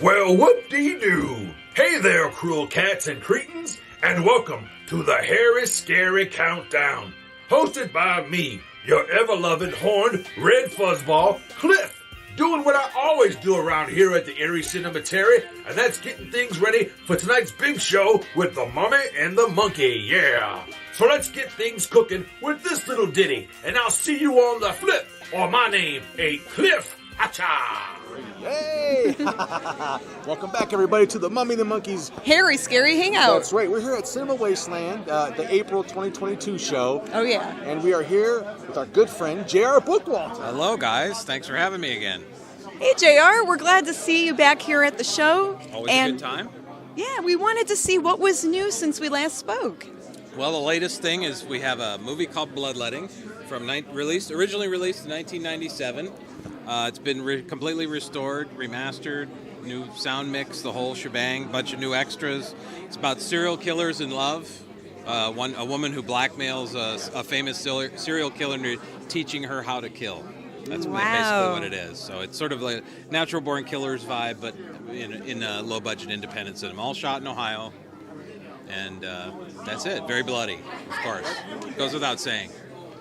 Well, whoop-dee-doo. Hey there, cruel cats and cretins, and welcome to the Hairy Scary Countdown, hosted by me, your ever-loving horned red fuzzball, Cliff, doing what I always do around here at the Erie Cinematary, and that's getting things ready for tonight's big show with the Mummy and the Monkey, yeah. So let's get things cooking with this little ditty, and I'll see you on the flip, or my name ain't Cliff. Acha! Hey! Welcome back, everybody, to the Mummy and the Monkey's Hairy Scary Hangout. That's right. We're here at Cinema Wasteland, the April 2022 show. Oh, yeah. And we are here with our good friend, J.R. Bookwalter. Hello, guys. Thanks for having me again. Hey, JR, we're glad to see you back here at the show. Always a good time. Yeah, we wanted to see what was new since we last spoke. Well, the latest thing is we have a movie called Bloodletting, originally released in 1997. It's been completely restored, remastered, new sound mix, the whole shebang, bunch of new extras. It's about serial killers in love. A woman who blackmails a famous serial killer teaching her how to kill. That's basically what it is. So it's sort of like a Natural Born Killers vibe, but in a low-budget independent cinema. All shot in Ohio. And that's it. Very bloody, of course. Goes without saying.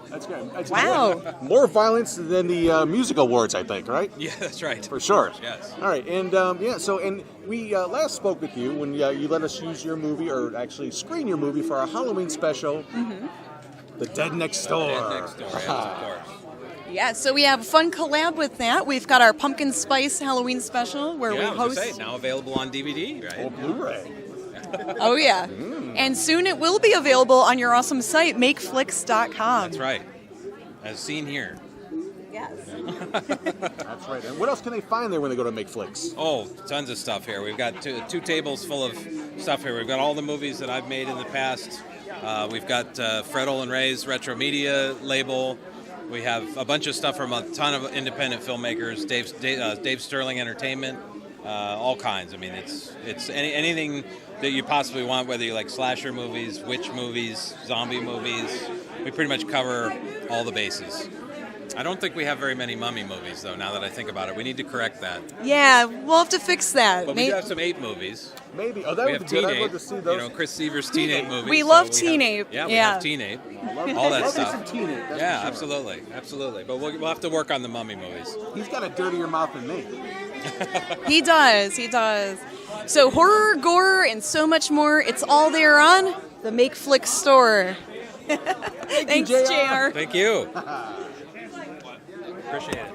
That's good. Wow. More violence than the music awards, I think, right? Yeah, that's right. For sure. Yes. All right. And, and we last spoke with you when you let us use your movie, or actually screen your movie for our Halloween special, The Dead Next Door. Dead Next Door, yes, of course. Yeah, so we have a fun collab with that. We've got our Pumpkin Spice Halloween special where we host... now available on DVD, right? Or Blu-ray. Oh, yeah. And soon it will be available on your awesome site, makeflix.com. That's right. As seen here. Yes. That's right. And what else can they find there when they go to MakeFlix? Oh, tons of stuff here. We've got two tables full of stuff here. We've got all the movies that I've made in the past. We've got Fred Olin Ray's Retro Media label. We have a bunch of stuff from a ton of independent filmmakers, Dave Sterling Entertainment, all kinds. I mean, it's anything that you possibly want, whether you like slasher movies, witch movies, zombie movies. We pretty much cover all the bases. I don't think we have very many mummy movies, though, now that I think about it. We need to correct that. Yeah, we'll have to fix that. But we do have some ape movies. Maybe. Oh, that we would have be good. Teen I'd love Ape. to see those. You know, Chris Seaver's Teen Ape movies. We love Teen Ape. Yeah, we have Teen Ape. All that love stuff. Some Teen Ape, that's Yeah, for sure. absolutely. But we'll have to work on the mummy movies. He's got a dirtier mouth than me. He does. So horror, gore, and so much more, it's all there on the MakeFlix store. Thanks, you, JR. Thank you. Appreciate it.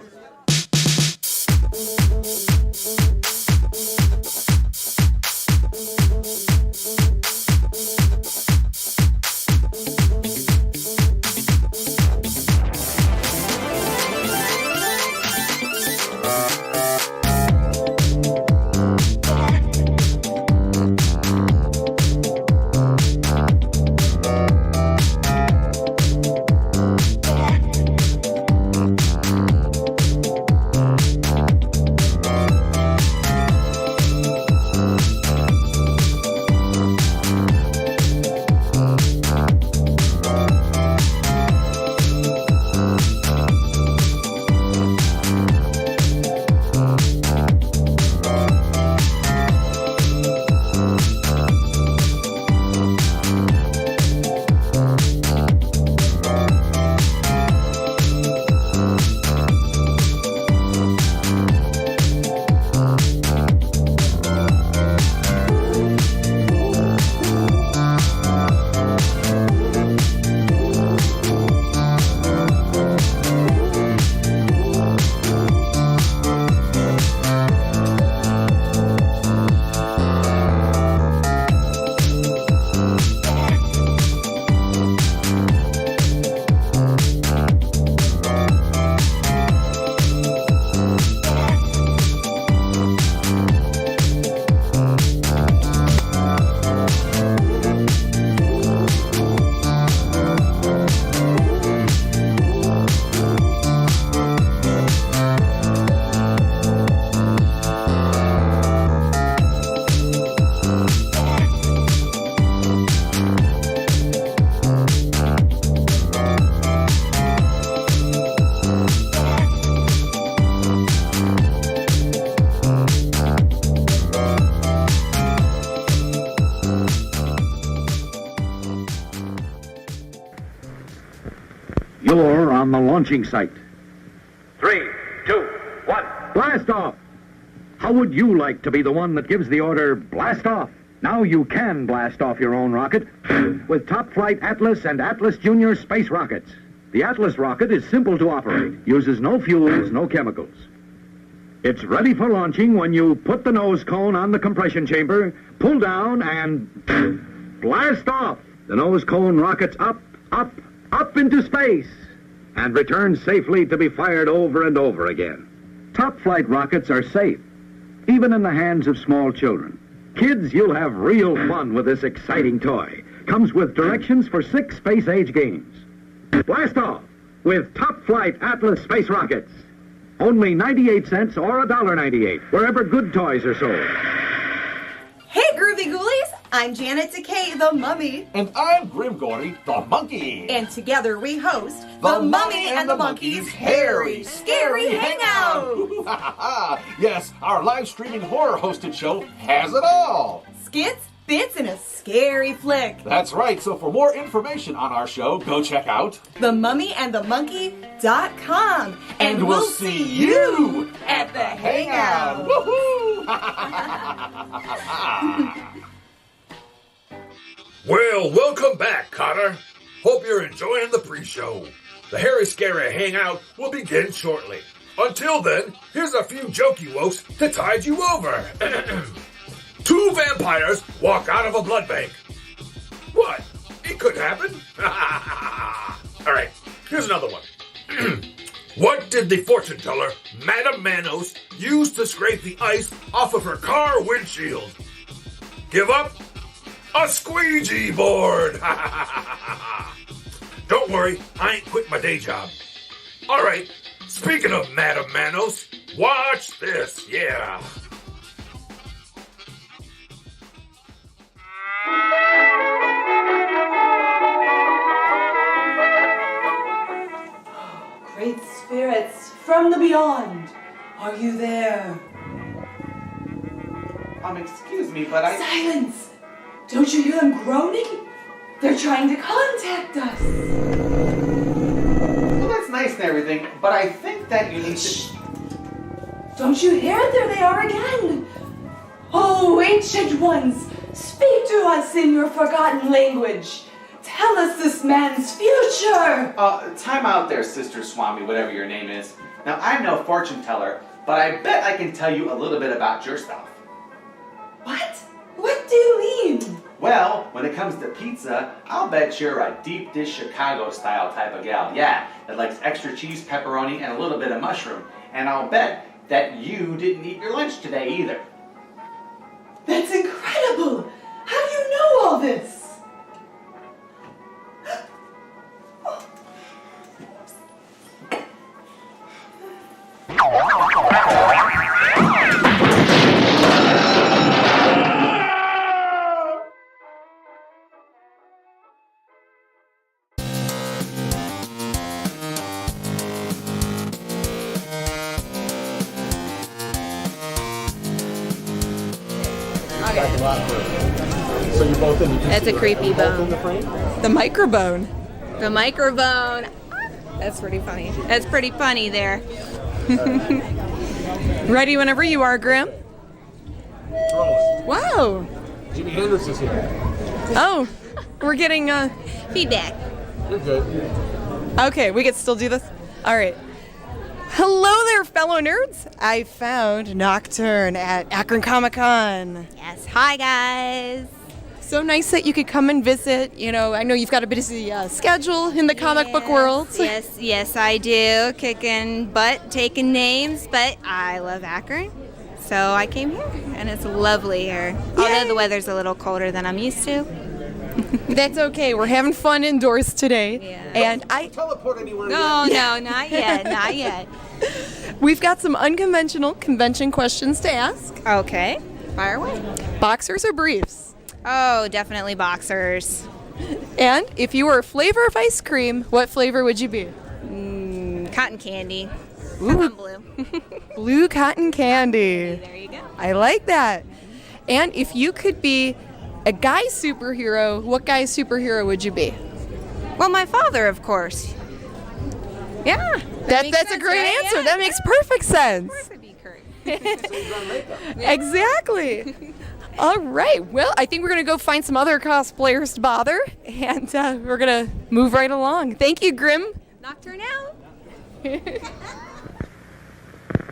You're on the launching site. 3, 2, 1. Blast off! How would you like to be the one that gives the order, blast off? Now you can blast off your own rocket with Top Flight Atlas and Atlas Junior space rockets. The Atlas rocket is simple to operate, uses no fuels, no chemicals. It's ready for launching when you put the nose cone on the compression chamber, pull down, and blast off. The nose cone rockets up, up, up into space, and returns safely to be fired over and over again. Top Flight rockets are safe, even in the hands of small children. Kids, you'll have real fun with this exciting toy. Comes with directions for 6 space-age games. Blast off with Top Flight Atlas space rockets. Only 98 cents or $1.98, wherever good toys are sold. Hey, Groovy Ghoulies! I'm Janet Decay, the Mummy. And I'm Grimm Gorri, the Monkey. And together we host the Mummy and the Monkey's Hairy Scary Hangout. Yes, our live streaming horror hosted show has it all. Skits, bits, and a scary flick. That's right, so for more information on our show, go check out TheMummyAndTheMonkey.com. And we'll see you at the Hangout. Woohoo! Well, welcome back, Connor. Hope you're enjoying the pre-show. The Harry Scary Hangout will begin shortly. Until then, here's a few jokey wokes to tide you over. 2 vampires walk out of a blood bank. What? It could happen? All right, here's another one. What did the fortune teller, Madame Manos, use to scrape the ice off of her car windshield? Give up? A squeegee board! Don't worry, I ain't quit my day job. All right, speaking of Madame Manos, watch this, yeah. Great spirits from the beyond, are you there? Excuse me, but I... Silence! Don't you hear them groaning? They're trying to contact us. Well, that's nice and everything, but I think that you need to... Don't you hear it? There they are again. Oh, ancient ones, speak to us in your forgotten language. Tell us this man's future. Time out there, Sister Swami, whatever your name is. Now, I'm no fortune teller, but I bet I can tell you a little bit about yourself. What? What do you mean? Well, when it comes to pizza, I'll bet you're a deep dish Chicago style type of gal. Yeah, that likes extra cheese, pepperoni, and a little bit of mushroom. And I'll bet that you didn't eat your lunch today either. That's incredible. How do you know all this? So you're both in the That's a creepy bone. frame? The microphone. The microphone. That's pretty funny. That's pretty funny there. Ready whenever you are, Grimm. Wow. Jimi Hendrix is here. Oh, we're getting Feedback. You're good. Okay, we can still do this? All right. Hello there, fellow nerds. I found Nocturne at Akron Comic-Con. Yes. Hi, guys. So nice that you could come and visit. You know, I know you've got a busy schedule in the comic book world. Yes, I do. Kicking butt, taking names, but I love Akron. So I came here, and it's lovely here. Although the weather's a little colder than I'm used to. That's okay. We're having fun indoors today. Yeah. And Teleport anywhere. No, not yet, not yet. we've got some unconventional convention questions to ask. Okay, fire away. Boxers or briefs? Oh, definitely boxers. And if you were a flavor of ice cream, what flavor would you be? Cotton candy. Ooh. I'm blue. Blue cotton candy. There you go. I like that. And if you could be a guy superhero, what guy superhero would you be? Well, my father, of course. Yeah. That's a sense, great right? answer. Yeah. That makes perfect sense. Of course I'd be Kurt. Exactly. All right. Well, I think we're going to go find some other cosplayers to bother, and we're going to move right along. Thank you, Grimm. Nocturne out.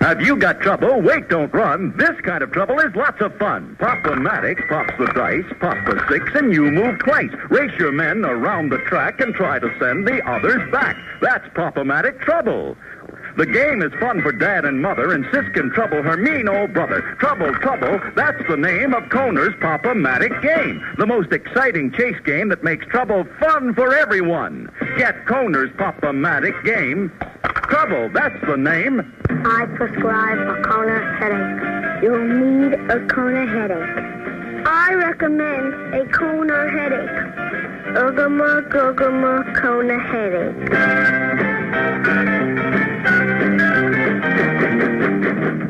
Have you got trouble? Wait, don't run. This kind of trouble is lots of fun. Pop-O-Matic pops the dice, pop the 6, and you move twice. Race your men around the track and try to send the others back. That's Pop-O-Matic trouble. The game is fun for Dad and Mother, and Sis can trouble her mean old brother. Trouble, that's the name of Koner's Pop-O-Matic game. The most exciting chase game that makes trouble fun for everyone. Get Koner's Pop-O-Matic game. Trouble, that's the name. I prescribe a Koner headache. You'll need a Koner headache. I recommend a Koner headache. Ugama Koner headache.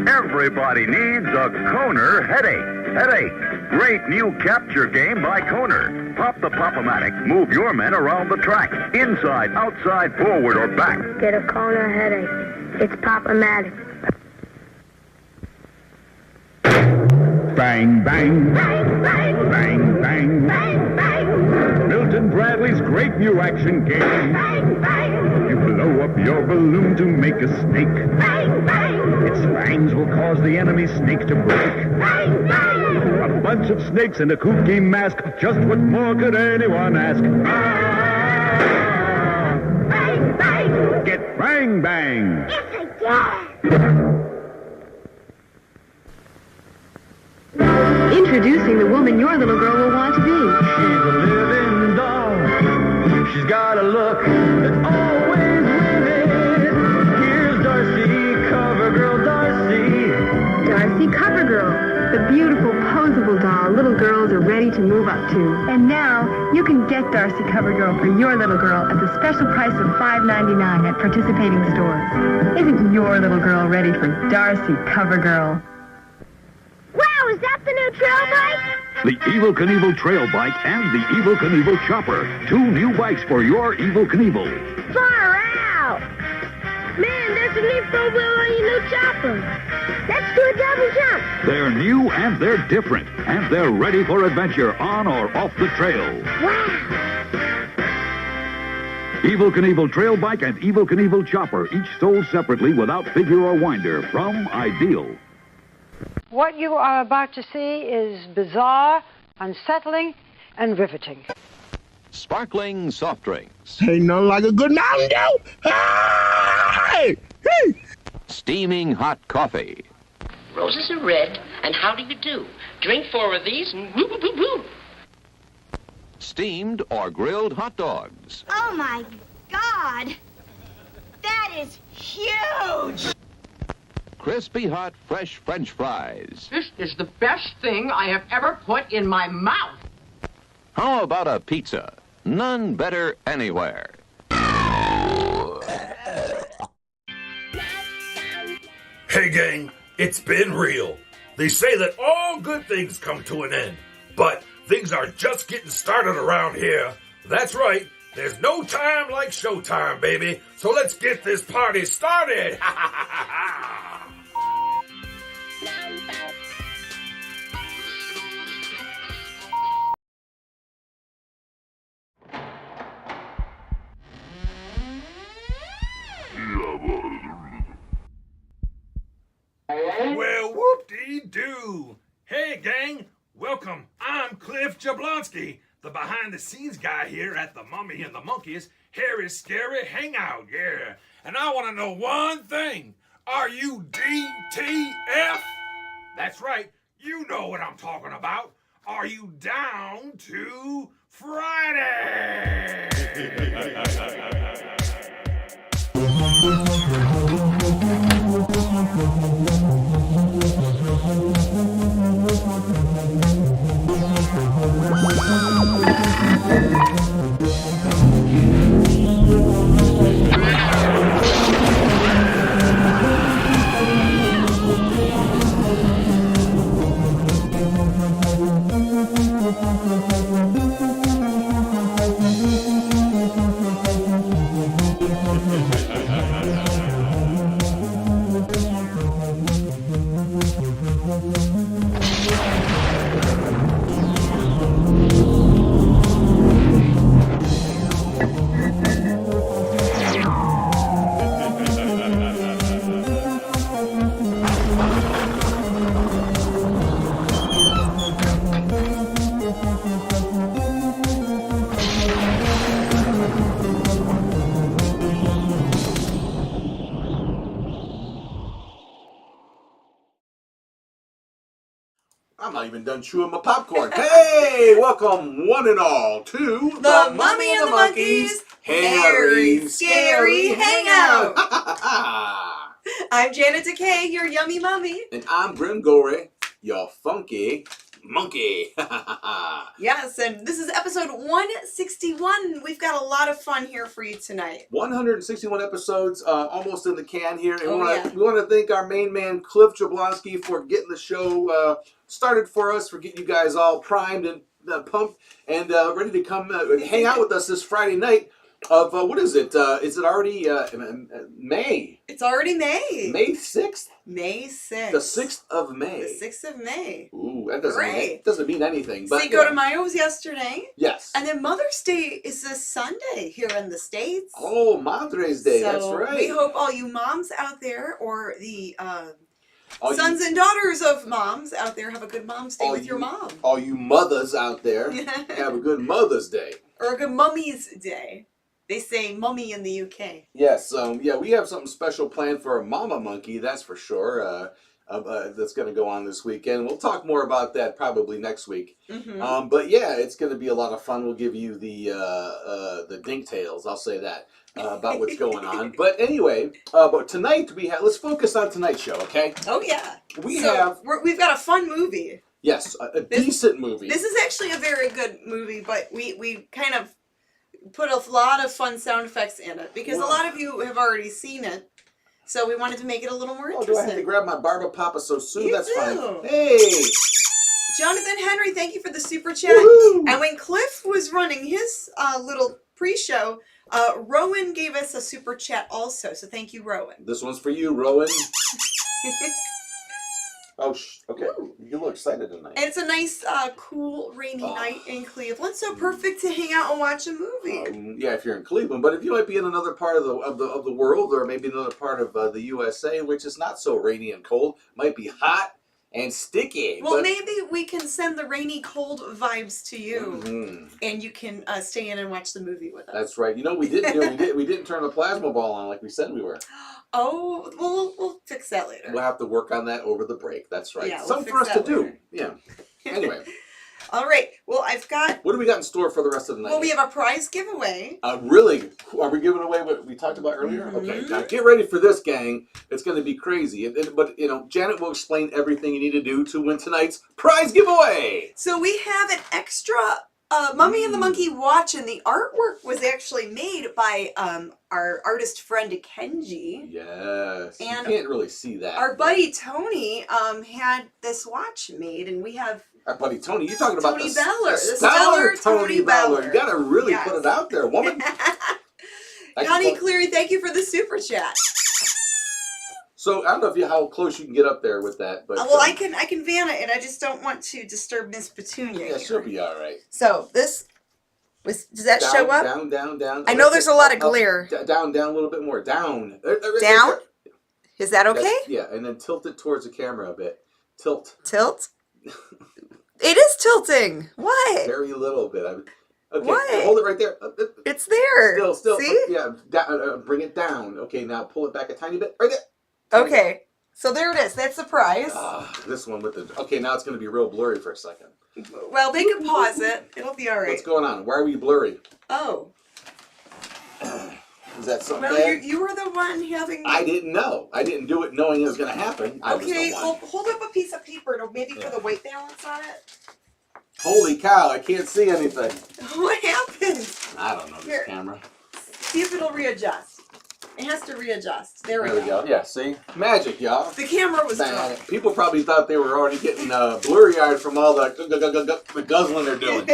Everybody needs a Koner headache. Great new capture game by Koner. Pop the Pop-O-Matic. Move your men around the track. Inside, outside, forward, or back. Get a Koner headache. It's Pop-O-Matic. Bang, bang. Bang, bang. Bang, bang. Bang, bang. Milton Bradley's great new action game. Bang, bang. You blow up your balloon to make a snake. Bang, bang. Its fangs will cause the enemy snake to break. Bang, bang. A bunch of snakes in a kooky mask. Just what more could anyone ask? Bang, bang. Get bang, bang. Yes, I get. Introducing the woman your little girl will want to be. She's a living doll. She's got a look that's always winning. Here's Darcy, CoverGirl Darcy. Darcy CoverGirl, the beautiful, posable doll little girls are ready to move up to. And now, you can get Darcy CoverGirl for your little girl at the special price of $5.99 at participating stores. Isn't your little girl ready for Darcy CoverGirl? Wow, is that the new trail bike? The Evel Knievel Trail Bike and the Evel Knievel Chopper. 2 new bikes for your Evel Knievel. Far out! Man, there's a new 4-wheel on your new chopper. Let's do a double jump. They're new and they're different. And they're ready for adventure on or off the trail. Wow! Evel Knievel Trail Bike and Evel Knievel Chopper, each sold separately without figure or winder from Ideal. What you are about to see is bizarre, unsettling, and riveting. Sparkling soft drinks. Ain't nothing like a good Mountain Dew. Hey! Hey! Steaming hot coffee. Roses are red, and how do you do? Drink 4 of these and woo woo woo woo. Steamed or grilled hot dogs. Oh, my God! That is huge! Crispy hot fresh French fries. This is the best thing I have ever put in my mouth. How about a pizza? None better anywhere. Hey gang, it's been real. They say that all good things come to an end, but things are just getting started around here. That's right, there's no time like showtime, baby, so let's get this party started. Well, whoop-dee-doo. Hey, gang. Welcome. I'm Cliff Jablonski, the behind-the-scenes guy here at the Mummy and the Monkeys Hairy Scary Hangout, yeah. And I want to know one thing. Are you DTF? That's right. You know what I'm talking about. Are you down to Friday? done chewing my popcorn. Hey, welcome one and all to The Mummy and the Monkeys Hairy Scary Hangout. I'm Janet Decay, your yummy mummy. And I'm Grimm Gorri, your funky monkey. Yes, and this is episode 161. We've got a lot of fun here for you tonight. 161 episodes, almost in the can here. And we want to thank our main man, Cliff Jablonski, for getting the show started for us, for getting you guys all primed and pumped and ready to come hang out with us this Friday night of, what is it? Is it already May? It's already May. May 6th? May 6th. The 6th of May. The 6th of May. Ooh, that doesn't mean anything. But Cinco de Mayo was yesterday. Yes. And then Mother's Day is this Sunday here in the States. Oh, Madre's Day. So that's right. We hope all you moms out there, or the sons and daughters of moms out there, have a good Mom's Day with your mom. All you mothers out there, have a good Mother's Day. Or a good Mummy's Day. They say mummy in the UK. Yes, we have something special planned for Mama Monkey, that's for sure. That's going to go on this weekend. We'll talk more about that probably next week. Mm-hmm. But yeah, it's going to be a lot of fun. We'll give you the dink tales. I'll say that about what's going on. But anyway, but tonight let's focus on tonight's show, okay? Oh yeah. We've got a fun movie. Yes, a decent movie. This is actually a very good movie, but we kind of put a lot of fun sound effects in it because a lot of you have already seen it. So we wanted to make it a little more interesting. Do I have to grab my Barba Papa so soon? That's fine. Hey! Jonathan Henry, thank you for the super chat. Woo-hoo! And when Cliff was running his little pre-show, Rowan gave us a super chat also. So thank you, Rowan. This one's for you, Rowan. Oh, okay. Ooh. You look excited tonight. And it's a nice, cool, rainy night in Cleveland, so perfect to hang out and watch a movie. Yeah, if you're in Cleveland, but if you might be in another part of the world, or maybe another part of the USA, which is not so rainy and cold, might be hot and sticky. Well, maybe we can send the rainy, cold vibes to you, and you can stay in and watch the movie with us. That's right. You know, we didn't turn the plasma ball on like we said we were. Oh, well, we'll fix that later. We'll have to work on that over the break. That's right. Yeah, something for us to do. Yeah. Anyway. All right. Well, I've got... What do we got in store for the rest of the night? Well, we have a prize giveaway. Really? Are we giving away what we talked about earlier? Okay. Now, get ready for this, gang. It's going to be crazy. But, Janet will explain everything you need to do to win tonight's prize giveaway. So we have an extra... Mummy and the Monkey watch, and the artwork was actually made by our artist friend Kenji. Yes, and you can't really see that. Our buddy Tony had this watch made, and we have... Our buddy Tony, you're talking about Tony the Beller, the stellar Tony Beller. You gotta really put it out there, woman. Connie Cleary, thank you for the super chat. So I don't know how close you can get up there with that, but well, I can van it, and I just don't want to disturb Miss Petunia. Yeah, she'll be all right. So does that show up? Down. I know there's a lot of glare. Down a little bit more. Down. Down. Is that okay? Yeah, and then tilt it towards the camera a bit. Tilt. It is tilting. What? Very little bit. Okay, what? Hold it right there. It's there. Still. See? Yeah. Bring it down. Okay, now pull it back a tiny bit. Right there. Okay, so there it is. That's the prize. This one with the... Okay, now it's going to be real blurry for a second. Well, they can pause it. It'll be all right. What's going on? Why are we blurry? Oh. Is that something Well, you were the one having... I didn't know. I didn't do it knowing it was going to happen. Okay, well, hold up a piece of paper maybe for the weight balance on it. Holy cow, I can't see anything. What happened? I don't know, this camera. See if it'll readjust. It has to readjust. There we go. Yeah, see? Magic, y'all. The camera was drunk. People probably thought they were already getting blurry-eyed from all the guzzling they're doing.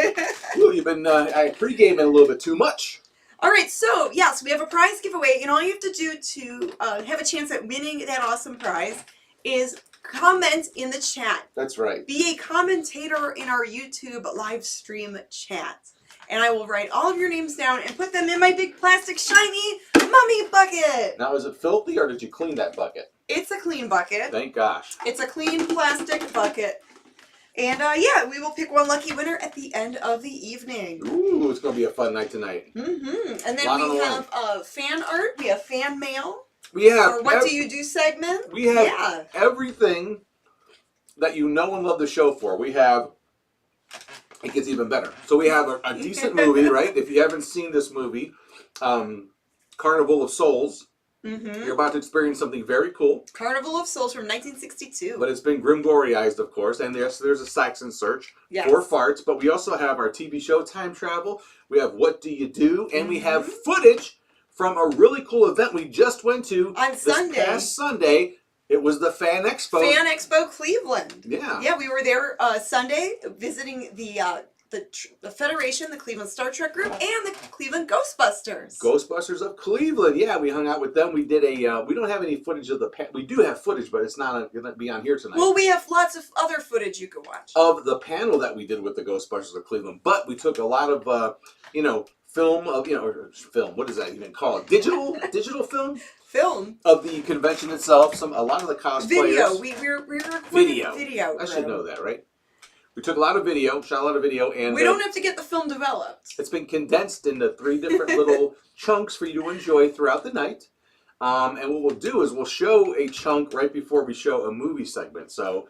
Ooh, you've been pre-gaming a little bit too much. All right, so, yes, we have a prize giveaway, and all you have to do to have a chance at winning that awesome prize is comment in the chat. That's right. Be a commentator in our YouTube live stream chat. And I will write all of your names down and put them in my big plastic shiny mummy bucket. Now, is it filthy or did you clean that bucket? It's a clean bucket. Thank gosh. It's a clean plastic bucket. And yeah, we will pick one lucky winner at the end of the evening. Ooh, it's going to be a fun night tonight. And then we have fan art. We have fan mail. We have... Or what do you do segment. We have everything that you know and love the show for. We have, it gets even better. So we have a decent movie, right? If you haven't seen this movie, Carnival of Souls, you're about to experience something very cool. Carnival of Souls from 1962. But it's been Grimm Gorriized, of course, and yes, there's a Saxon search for farts, but we also have our TV show Time Travel, we have What Do You Do, and we have footage from a really cool event we just went to on Sunday. Past Sunday. It was the Fan Expo. Fan Expo Cleveland. Yeah. Yeah, we were there Sunday visiting the Federation, the Cleveland Star Trek Group, and the Cleveland Ghostbusters. Ghostbusters of Cleveland. Yeah, we hung out with them. We did a, we don't have any footage of the, we do have footage, but it's not going to be on here tonight. Well, we have lots of other footage you can watch. Of the panel that we did with the Ghostbusters of Cleveland. But we took a lot of, film of, film, what is that even called? Digital film? Film of the convention itself. A lot of the cosplayers. Video. We were recording video. I should know that, right? We took a lot of video, shot a lot of video, and we don't have to get the film developed. It's been condensed into 3 different little chunks for you to enjoy throughout the night. And what we'll do is we'll show a chunk right before we show a movie segment. So,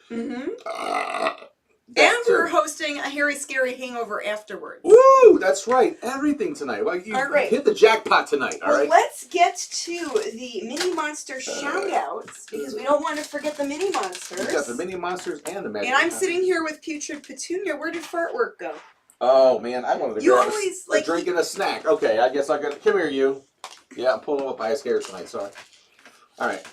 and we're hosting a Hairy Scary Hangover afterwards. Woo! That's right. Everything tonight. Well, you hit the jackpot tonight, all right? Let's get to the Mini Monster shout-outs, because we don't want to forget the Mini Monsters. We got the Mini Monsters and the Magic. And I'm sitting here with Putrid Petunia. Where did fart work go? Oh, man. I wanted to grab a drink and a snack. Okay, I guess I got to... Come here, you. Yeah, I'm pulling up. I was scared tonight. Sorry. All right.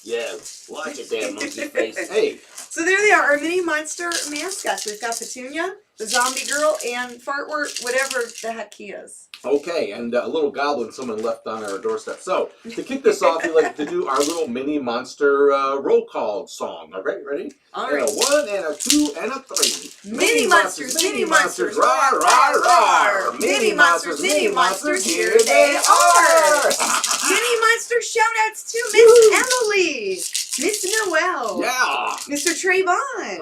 Yeah, watch it there, monkey face. Hey. So there they are, our Mini Monster mascots. We've got Petunia, the Zombie Girl, and Fartwort, whatever the heck he is. Okay, and a little goblin someone left on our doorstep. So, to kick this off, we'd like to do our little Mini Monster roll call song. All right, ready? All right. And a 1, and a 2, and a 3. Mini Monsters, Mini Monsters, rawr, rawr, rawr. Mini Monsters, here they are. Mini Monster shout-outs to Miss Emily, Miss Noel, Mr. Trayvon,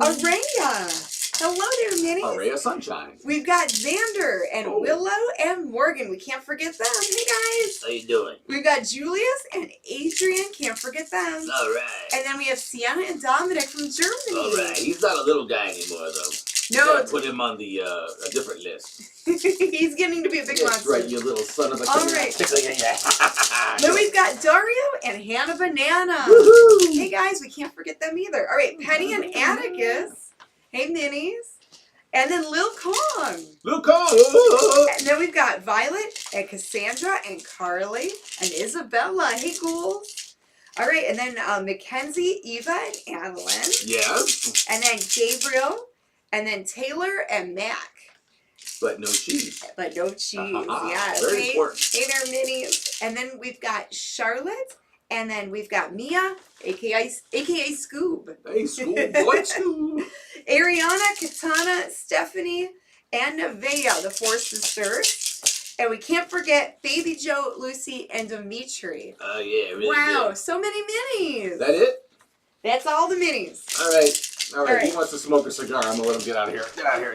Araya. Hello there, Minnie. Araya Sunshine. We've got Xander and Willow and Morgan. We can't forget them. Hey, guys. How you doing? We've got Julius and Adrian. Can't forget them. All right. And then we have Sienna and Dominic from Germany. All right. He's not a little guy anymore, though. No. Put him on the a different list. He's getting to be a big monster. That's right, you little son of a... All right. Then we've got Dario and Hannah Banana. Woohoo! Hey, guys. We can't forget them either. All right. Penny and Atticus. Hey, Minis. And then Lil Kong. Lil Kong. And then we've got Violet and Cassandra and Carly and Isabella. Hey, ghouls. All right. And then Mackenzie, Eva, and Adeline. Yes. And then Gabriel. And then Taylor and Mac. But no cheese. But no cheese. Yeah. Very important. Hey there, Minis. And then we've got Charlotte. And then we've got Mia, aka Scoob. Hey, Scoob. What Scoob? Ariana, Katana, Stephanie, and Nevaeh, the 4 sisters. And we can't forget Baby Joe, Lucy, and Dimitri. Oh, yeah, really wow, good. so many minis. That it? That's all the minis. All right. He wants to smoke a cigar. I'm going to let him get out of here. Get out of here.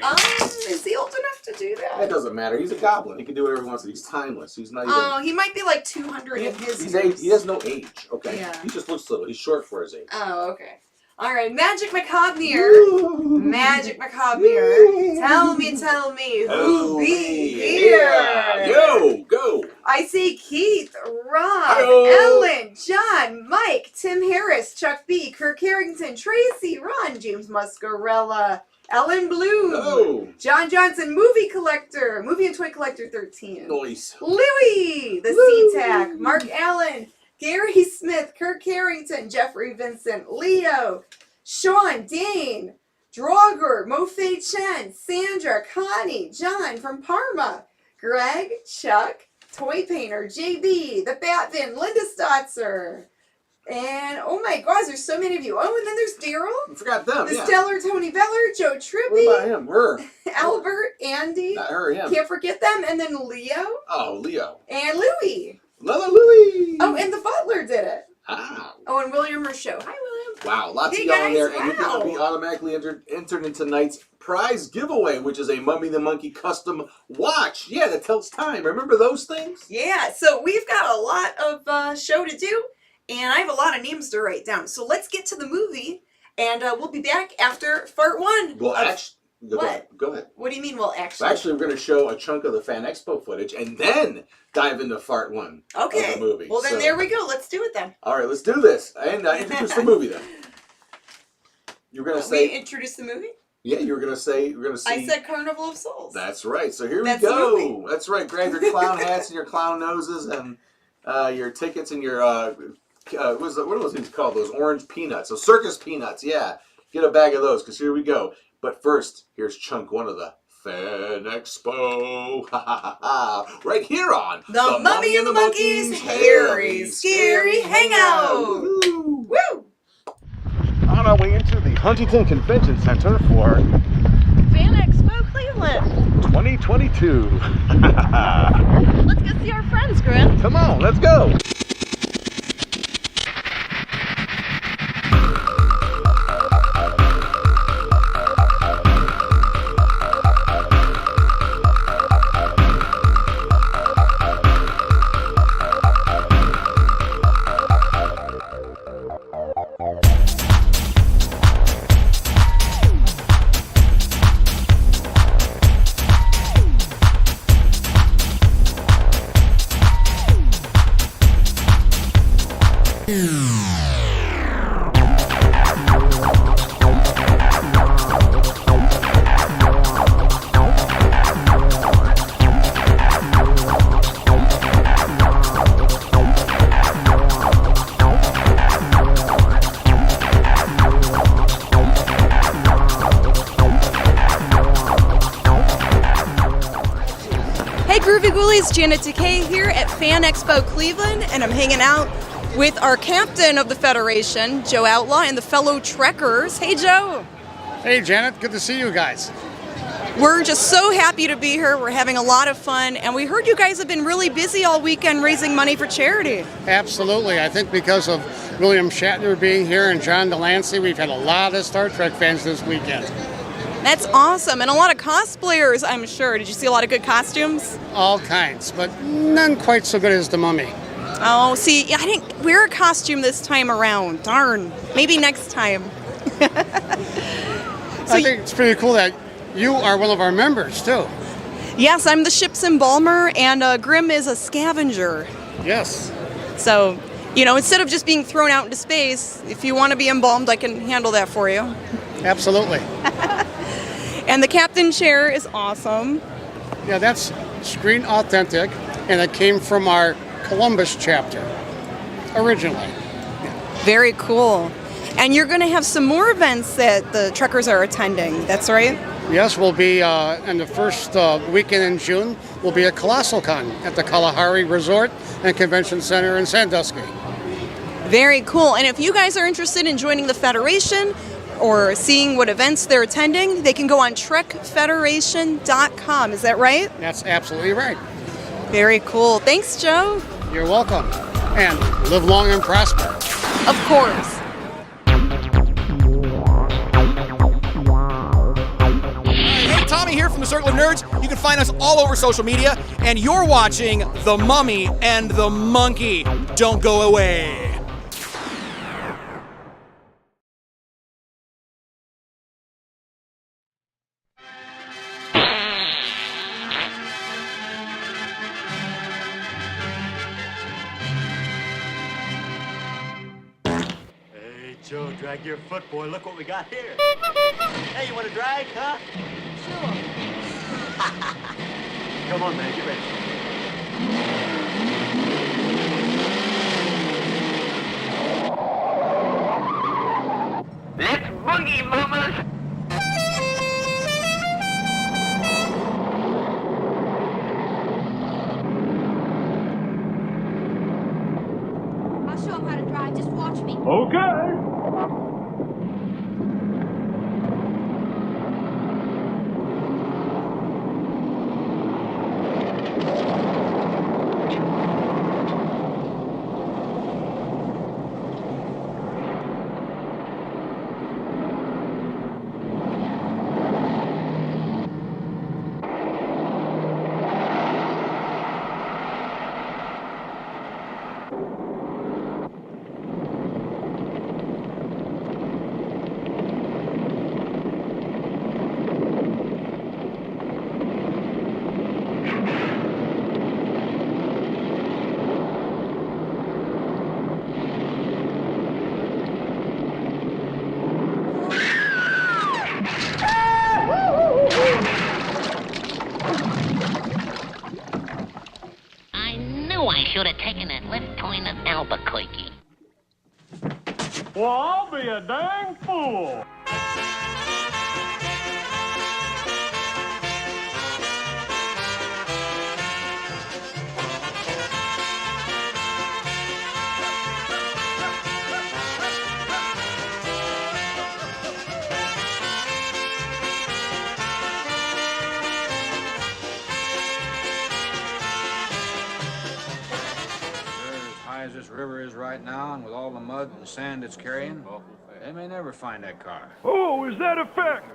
Is he old enough to do that? That doesn't matter. He's a goblin. He can do whatever he wants. He's timeless. He's not even... Oh, he might be like 200 in his years. He has no age, okay? Yeah. He just looks little. He's short for his age. Oh, okay. All right, Magic Macabre Mirror. Magic Macabre Mirror. Tell me, who be here? Yo, go. I see Keith, Rob, Hi-yo. Ellen, John, Mike, Tim Harris, Chuck B, Kirk Harrington, Tracy, Ron, James Muscarella, Ellen Bloom, Hello. John Johnson, Movie Collector, Movie and Toy Collector 13. Nice. Louie, the C-Tac, Mark Allen, Gary Smith, Kirk Harrington, Jeffrey Vincent, Leo, Sean, Dane, Draugr, Mofei Chen, Sandra, Connie, John from Parma, Greg, Chuck, Toy Painter, JB, the Batvin, Linda Stotzer, and oh my gosh, there's so many of you. Oh, and then there's Daryl. I forgot them, The Stellar, Tony Beller, Joe Trippy. What about him? Her. Albert, Andy. Not her, him. Can't forget them. And then Leo. Oh, Leo. And Louie. Another Louie. Oh, and the Butler did it. Ah. Oh, and William Rousseau. Hi, William. Wow, lots Hey, of y'all in guys, there, and you're wow. going to be automatically entered in tonight's prize giveaway, which is a Mummy the Monkey custom watch. Yeah, that tells time. Remember those things? Yeah, so we've got a lot of show to do, and I have a lot of names to write down. So let's get to the movie, And we'll be back after Part 1. Well, actually, go ahead. What do you mean, well, actually? Actually, we're going to show a chunk of the Fan Expo footage and then dive into Part 1 of the movie. Well, then there we go. Let's do it then. All right, let's do this. And introduce the movie then. You're going to say... We introduce the movie? Yeah, you're going to say... You're going to see... I said Carnival of Souls. That's right. So here we go. That's right. Grab your clown hats and your clown noses and your tickets and your... what are those things called? Those orange peanuts. So circus peanuts, yeah. Get a bag of those, because here we go. But first, here's chunk 1 of the Fan Expo. Right here on The Mummy and the Monkey's Hairy Scary Hangout. Woo! On our way into the Huntington Convention Center for Fan Expo Cleveland 2022. Let's go see our friends, Grimm. Come on, let's go. Janet Decay here at Fan Expo Cleveland, and I'm hanging out with our captain of the Federation, Joe Outlaw, and the fellow Trekkers. Hey, Joe. Hey, Janet. Good to see you guys. We're just so happy to be here. We're having a lot of fun, and we heard you guys have been really busy all weekend raising money for charity. Absolutely. I think because of William Shatner being here and John Delancey, we've had a lot of Star Trek fans this weekend. That's awesome, and a lot of cosplayers, I'm sure. Did you see a lot of good costumes? All kinds, but none quite so good as the Mummy. Oh, see, I didn't wear a costume this time around. Darn. Maybe next time. I think it's pretty cool that you are one of our members, too. Yes, I'm the ship's embalmer, and Grimm is a scavenger. Yes. So, you know, instead of just being thrown out into space, if you want to be embalmed, I can handle that for you. Absolutely. And the captain chair is awesome. Yeah, that's screen authentic, and it came from our Columbus chapter, originally. Very cool. And you're going to have some more events that the Trekkers are attending, that's right? Yes, we'll be, in the first weekend in June, we'll be at Colossal Con at the Kalahari Resort and Convention Center in Sandusky. Very cool. And if you guys are interested in joining the Federation, or seeing what events they're attending, they can go on trekfederation.com. Is that right? That's absolutely right. Very cool. Thanks, Joe. You're welcome. And live long and prosper. Of course. Hey, Tommy here from the Circle of Nerds. You can find us all over social media, and you're watching The Mummy and the Monkey. Don't go away. Joe, drag your foot, boy. Look what we got here. Hey, you want to drag, huh? Sure. Come on, man. Get ready. Let's boogie, mamas. I'll show him how to drive. Just watch me. Okay. knew I should have taken that left turn at Albuquerque. Well, I'll be a dang fool. As this river is right now, and with all the mud and sand it's carrying, they may never find that car. Oh, is that effect?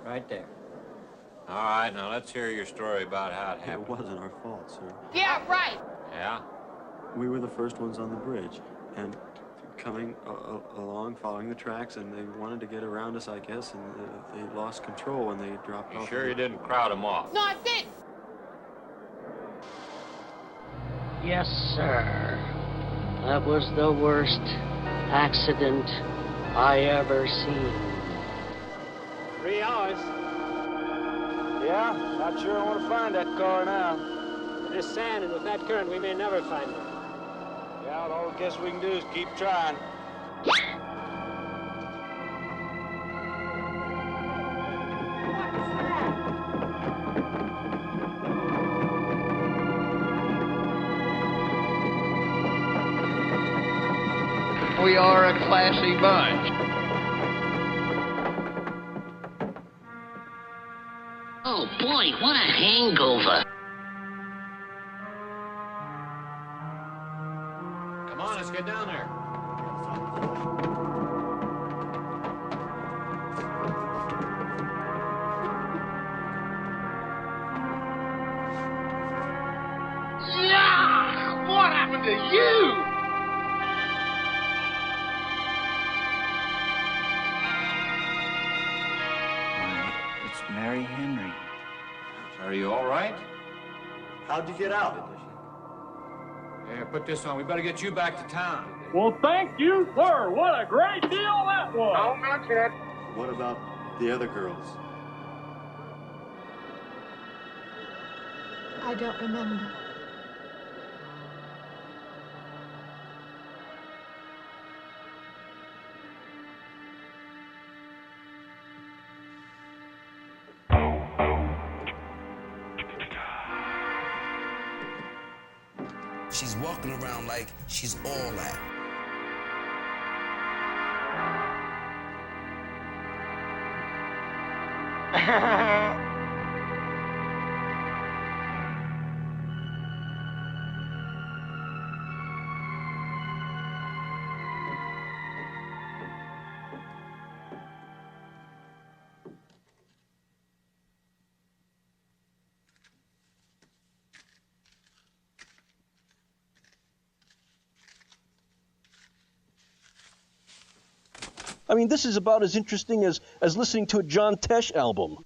Right there. All right, now let's hear your story about how it happened. It wasn't our fault, sir. Yeah, right. Yeah? We were the first ones on the bridge, and coming along, following the tracks, and they wanted to get around us, I guess, and they lost control and they dropped off. You sure you didn't crowd them off? No, I did. Yes, sir. That was the worst accident I ever seen. 3 hours. Yeah, not sure I want to find that car now. With this sand and with that current, we may never find it. Yeah, all I guess we can do is keep trying. We are a classy bunch. Oh boy, what a hangover. Come on, let's get down there. Yeah! What happened to you? It's Mary Henry. Are you all right? How'd you get out? Yeah, put this on. We better get you back to town. Well, thank you, sir. What a great deal that was. Don't mention it. What about the other girls? I don't remember. She's walking around like she's all that. I mean, this is about as interesting as listening to a John Tesh album.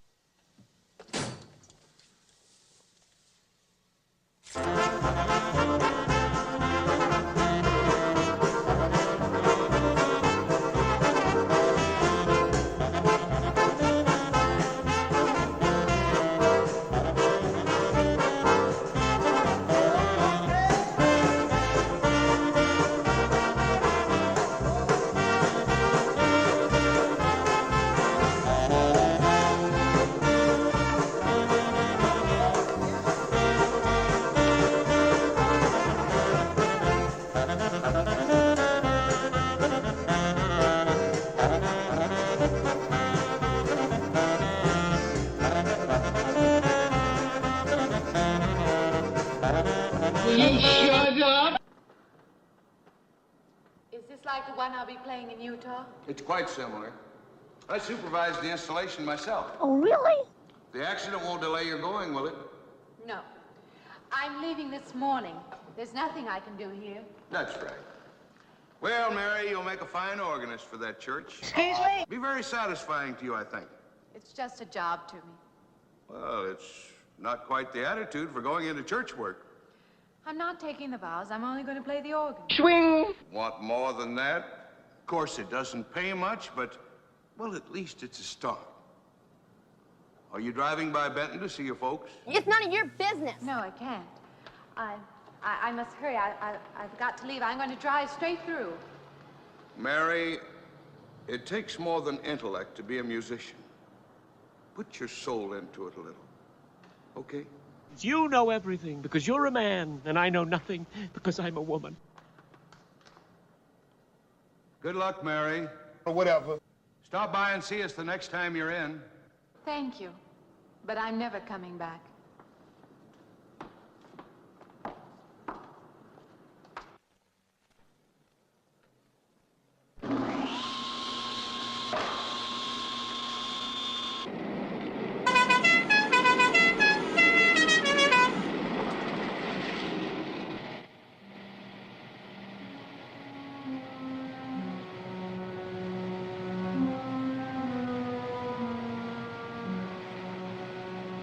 like the one I'll be playing in Utah? It's quite similar. I supervised the installation myself. Oh, really? The accident won't delay your going, will it? No. I'm leaving this morning. There's nothing I can do here. That's right. Well, Mary, you'll make a fine organist for that church. Excuse me? Be very satisfying to you, I think. It's just a job to me. Well, it's not quite the attitude for going into church work. I'm not taking the vows. I'm only going to play the organ. Swing! Want more than that? Of course, it doesn't pay much, but Well, at least it's a start. Are you driving by Benton to see your folks? It's none of your business. No, I can't. I must hurry. I've got to leave. I'm going to drive straight through. Mary, it takes more than intellect to be a musician. Put your soul into it a little, okay? You know everything because you're a man, and I know nothing because I'm a woman. Good luck, Mary. Or whatever. Stop by and see us the next time you're in. Thank you, but I'm never coming back.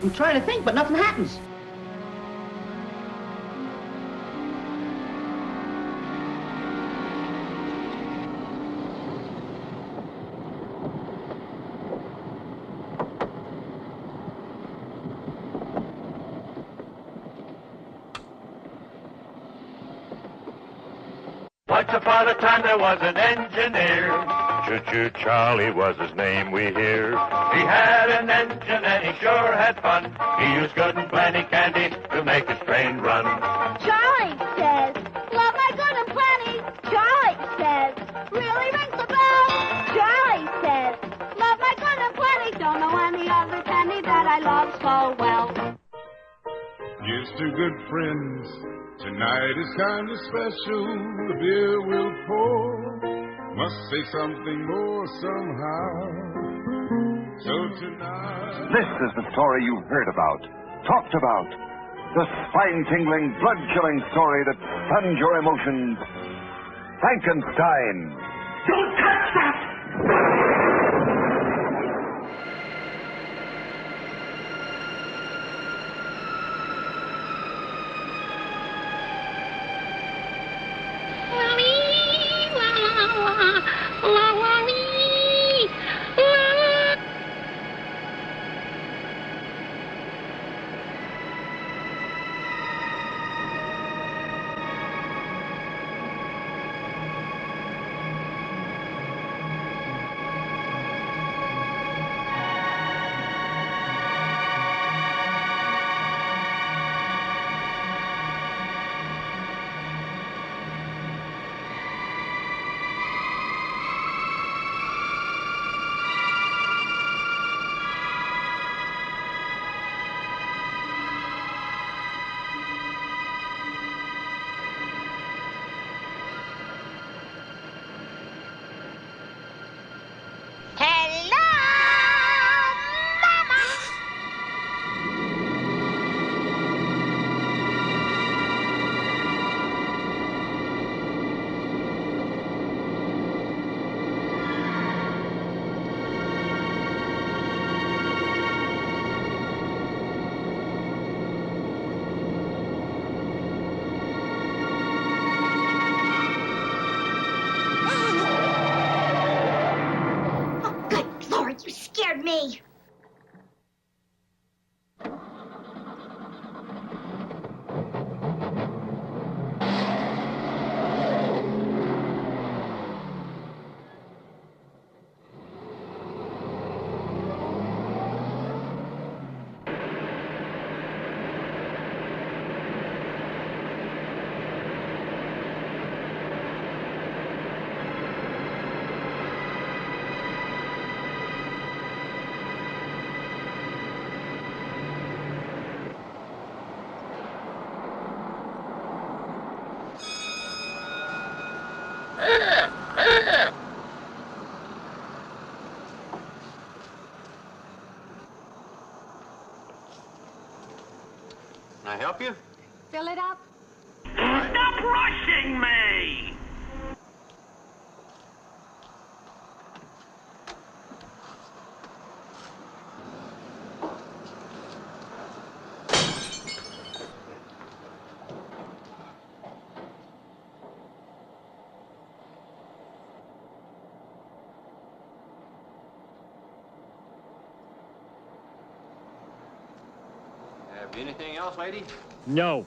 I'm trying to think, but nothing happens. Once upon a time there was an engineer. Choo-choo Charlie was his name, we hear. He had an engine and he sure had fun. He used good and plenty candy to make his train run. Charlie says, love my good and plenty. Charlie says, really rings the bell. Charlie says, love my good and plenty. Don't know any other candy that I love so well. Here's two good friends. Tonight is kind of special. The beer will pour. Must say something more somehow. So tonight. This is the story you've heard about, talked about. The spine-tingling, blood-chilling story that stunned your emotions. Frankenstein. Don't touch that! You scared me. Can I help you? Fill it up. Stop rushing me! Anything else, lady? No.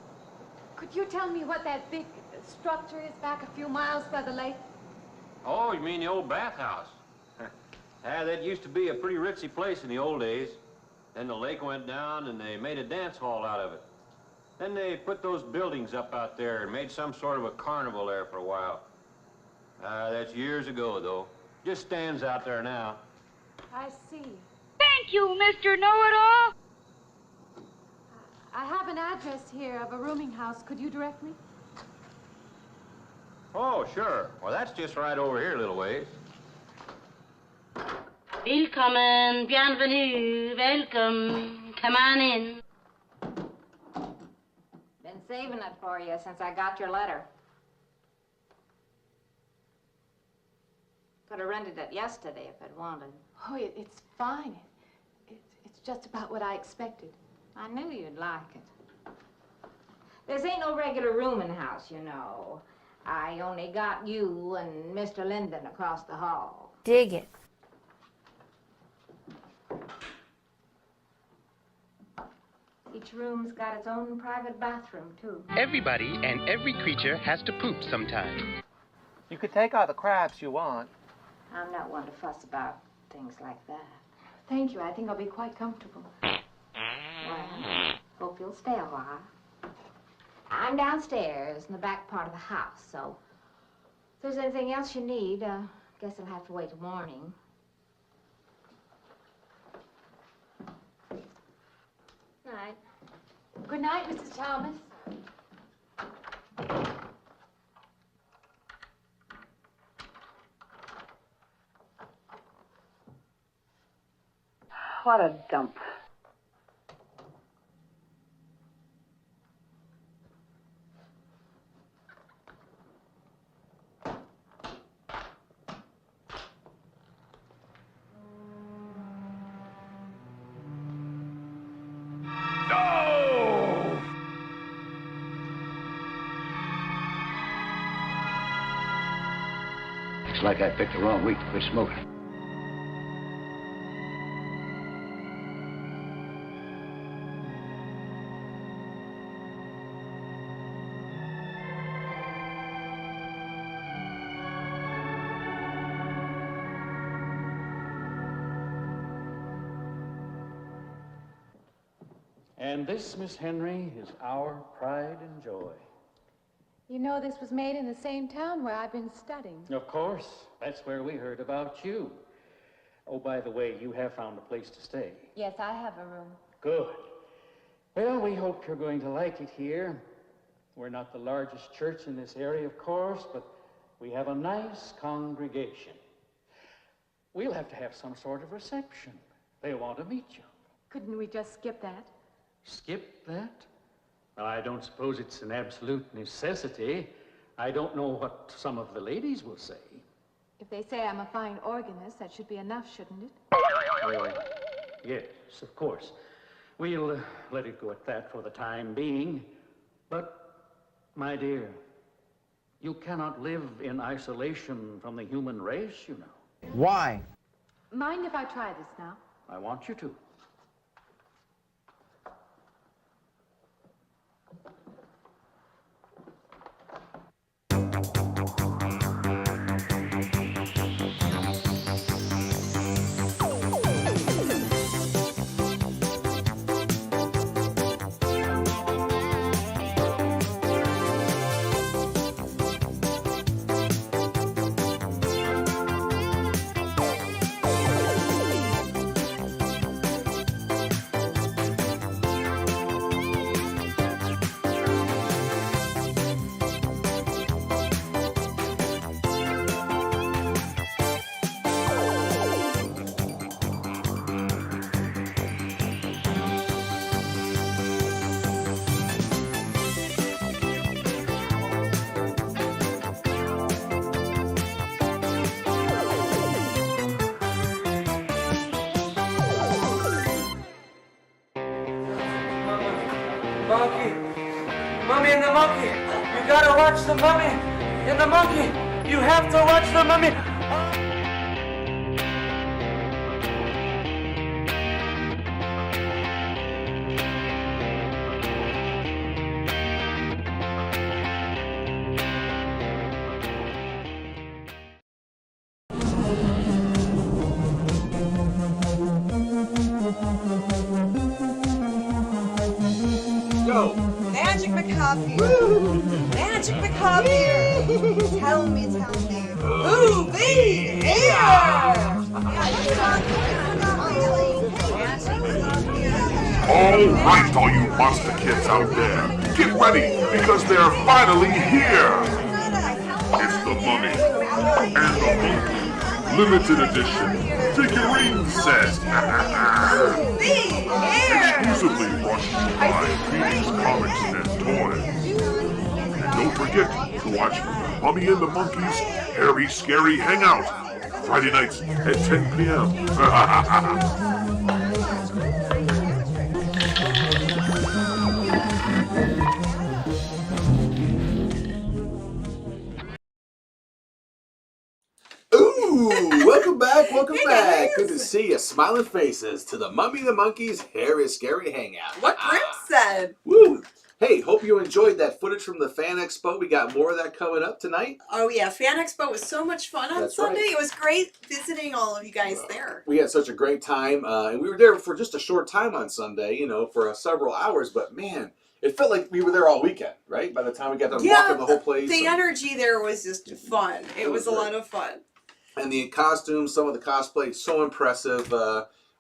Could you tell me what that big structure is back a few miles by the lake? Oh, you mean the old bathhouse? That used to be a pretty ritzy place in the old days. Then the lake went down and they made a dance hall out of it. Then they put those buildings up out there and made some sort of a carnival there for a while. That's years ago, though. Just stands out there now. I see. Thank you, Mr. Know-It-All. I have an address here of a rooming house. Could you direct me? Oh, sure. Well, that's just right over here a little ways. Willkommen, bienvenue, welcome. Come on in. Been saving it for you since I got your letter. Could have rented it yesterday if I'd wanted. Oh, it's fine. It's just about what I expected. I knew you'd like it. This ain't no regular rooming house, you know. I only got you and Mr. Linden across the hall. Dig it. Each room's got its own private bathroom, too. Everybody and every creature has to poop sometime. You could take all the crabs you want. I'm not one to fuss about things like that. Thank you. I think I'll be quite comfortable. Well, hope you'll stay a while. I'm downstairs in the back part of the house, so if there's anything else you need, guess I'll have to wait till morning. Night. Good night, Mrs. Thomas. What a dump. Looks like I picked the wrong week to quit smoking. And this, Miss Henry, is our pride and joy. You know this was made in the same town where I've been studying. Of course, that's where we heard about you. Oh, by the way, you have found a place to stay. Yes, I have a room. Good. Well, we hope you're going to like it here. We're not the largest church in this area, of course, but we have a nice congregation. We'll have to have some sort of reception. They want to meet you. Couldn't we just skip that? Skip that? Well, I don't suppose it's an absolute necessity. I don't know what some of the ladies will say. If they say I'm a fine organist, that should be enough, shouldn't it? Well, yes, of course. We'll let it go at that for the time being. But, my dear, you cannot live in isolation from the human race, you know. Why? Mind if I try this now? I want you to. Monkey. Mummy and the Monkey. You gotta watch the Mummy and the Monkey. You have to watch the Mummy. copier. Magic the copier. Tell me. Who be here? All right, all you monster kids out there, get ready because they're finally here. It's the Mummy and the Monkey limited edition figurine set. Exclusively brought to you by Phoenix Comics and Toys. And don't forget to watch Mummy and the Monkey's Hairy Scary Hangout Friday nights at 10 p.m. Ooh, welcome back. Good to see you. Smiling faces to the Mummy and the Monkey's Hairy Scary Hangout. What Grimm said. Woo. Hey, hope you enjoyed that footage from the Fan Expo. We got more of that coming up tonight. Oh yeah, Fan Expo was so much fun on Sunday. Right. It was great visiting all of you guys there. We had such a great time, and we were there for just a short time on Sunday, for several hours, but man, it felt like we were there all weekend, right? By the time we got done walking the whole place. The energy there was just fun. It was a lot of fun. And the costumes, some of the cosplay, so impressive.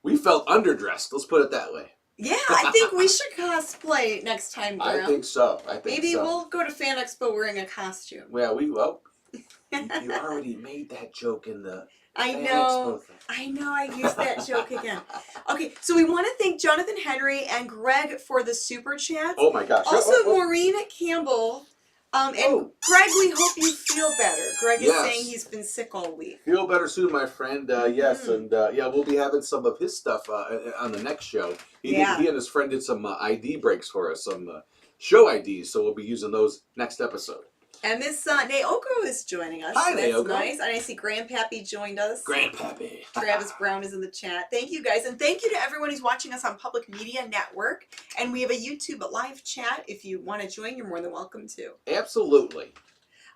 We felt underdressed, let's put it that way. Yeah, I think we should cosplay next time, Grimm. I think so. Maybe we'll go to Fan Expo wearing a costume. Yeah, you already made that joke in the Fan Expo thing. I know, I used that joke again. Okay, so we want to thank Jonathan Henry and Greg for the super chats. Oh my gosh. Also, Maureen Campbell. And Greg, we hope you feel better. Greg is saying he's been sick all week. Feel better soon, my friend. Yes, and we'll be having some of his stuff on the next show. He and his friend did some ID breaks for us, some show IDs, so we'll be using those next episode. And Miss Naoko is joining us. Hi, so that's Naoko. nice. And I see Grandpappy joined us. Grandpappy. Travis Brown is in the chat. Thank you, guys. And thank you to everyone who's watching us on Public Media Network. And we have a YouTube live chat. If you want to join, you're more than welcome to. Absolutely.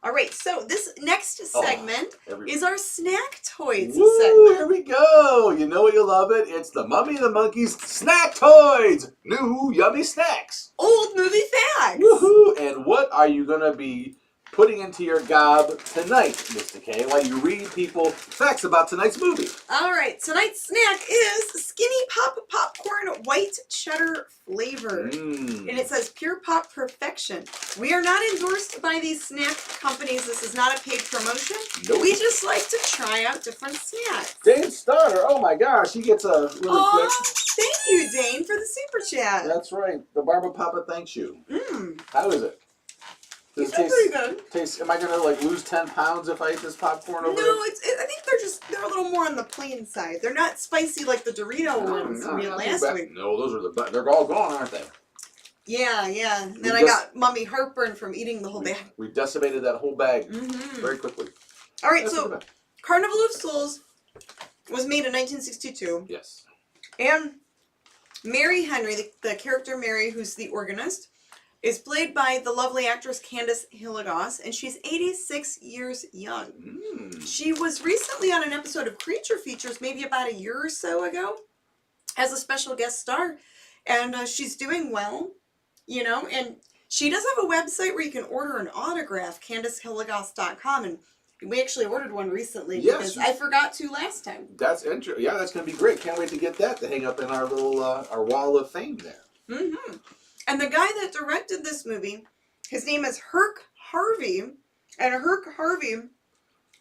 All right, so this next segment is our snack toys Woo, segment. Here we go. You know you love it. It's the Mummy and the Monkey's Snack Toys. New yummy snacks. Old movie facts. Woohoo! And what are you going to be putting into your gob tonight, Miss Decay, while you read people facts about tonight's movie? All right, tonight's snack is Skinny Pop Popcorn White Cheddar flavor. And it says Pure Pop Perfection. We are not endorsed by these snack companies. This is not a paid promotion. Nope. We just like to try out different snacks. Dane Starter, oh my gosh, he gets a really quick. Thank you, Dane, for the super chat. That's right. The Barber Papa thanks you. How is it? Does it taste pretty good. Am I gonna lose 10 pounds if I eat this popcorn over No, I think they're a little more on the plain side. They're not spicy like the Dorito ones we had last week. No, those are the best. They're all gone, aren't they? Yeah. And then I got mummy heartburn from eating the whole bag. We decimated that whole bag very quickly. All right, so Carnival of Souls was made in 1962. Yes. And Mary Henry, the character Mary, who's the organist, is played by the lovely actress Candice Hilligoss, and she's 86 years young. She was recently on an episode of Creature Features, maybe about a year or so ago, as a special guest star, and she's doing well, and she does have a website where you can order an autograph, CandiceHilligoss.com, and we actually ordered one recently because I forgot to last time. That's interesting. Yeah, that's going to be great. Can't wait to get that to hang up in our little our wall of fame there. And the guy that directed this movie, his name is Herc Harvey. And Herc Harvey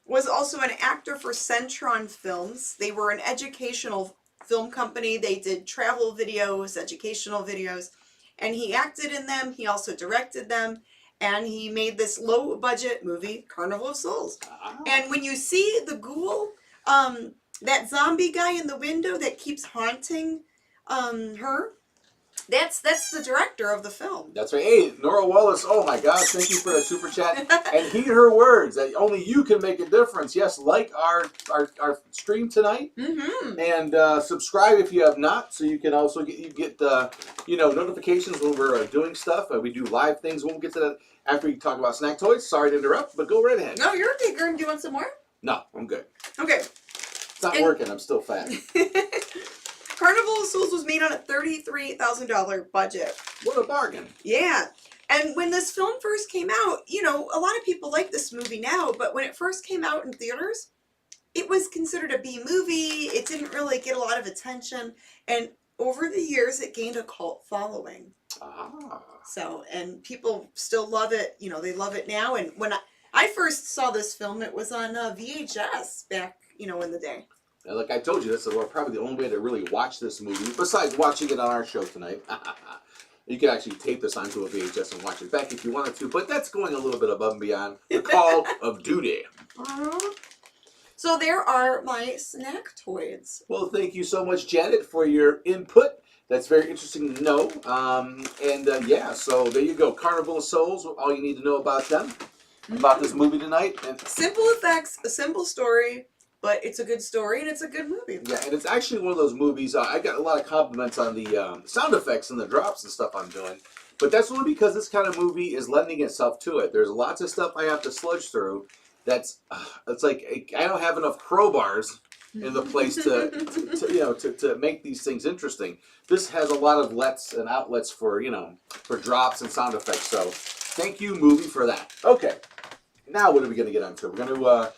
was also an actor for Centron Films. They were an educational film company. They did travel videos, educational videos. And he acted in them. He also directed them. And he made this low-budget movie, Carnival of Souls. And when you see the ghoul, that zombie guy in the window that keeps haunting her, that's the director of the film. That's right. Hey, Nora Wallace, oh my gosh, thank you for that super chat. And heed her words, that only you can make a difference. Yes, like our stream tonight. And subscribe if you have not, so you can also get notifications when we're doing stuff. We do live things. We'll get to that after we talk about snack toys. Sorry to interrupt, but go right ahead. No, you're okay, Grimm. Do you want some more? No, I'm good. Okay. It's not working. I'm still fat. Carnival of Souls was made on a $33,000 budget. What a bargain. Yeah. And when this film first came out, you know, a lot of people like this movie now, but when it first came out in theaters, it was considered a B movie. It didn't really get a lot of attention. And over the years, it gained a cult following. Ah. So, and people still love it. You know, they love it now. And when I first saw this film, it was on VHS back, you know, in the day. And like I told you, this is probably the only way to really watch this movie, besides watching it on our show tonight. You can actually tape this onto a VHS and watch it back if you wanted to, but that's going a little bit above and beyond the call of duty. So there are my snack toys. Well, thank you so much, Janet, for your input. That's very interesting to know. Yeah, so there you go. Carnival of Souls, all you need to know about them, about this movie tonight. And simple effects, a simple story, but it's a good story and it's a good movie. Yeah, and it's actually one of those movies, I got a lot of compliments on the sound effects and the drops and stuff I'm doing. But that's only because this kind of movie is lending itself to it. There's lots of stuff I have to sludge through. It's like I don't have enough crowbars in the place to make these things interesting. This has a lot of lets and outlets for drops and sound effects. So thank you, movie, for that. Okay, now what are we going to get onto? We're going to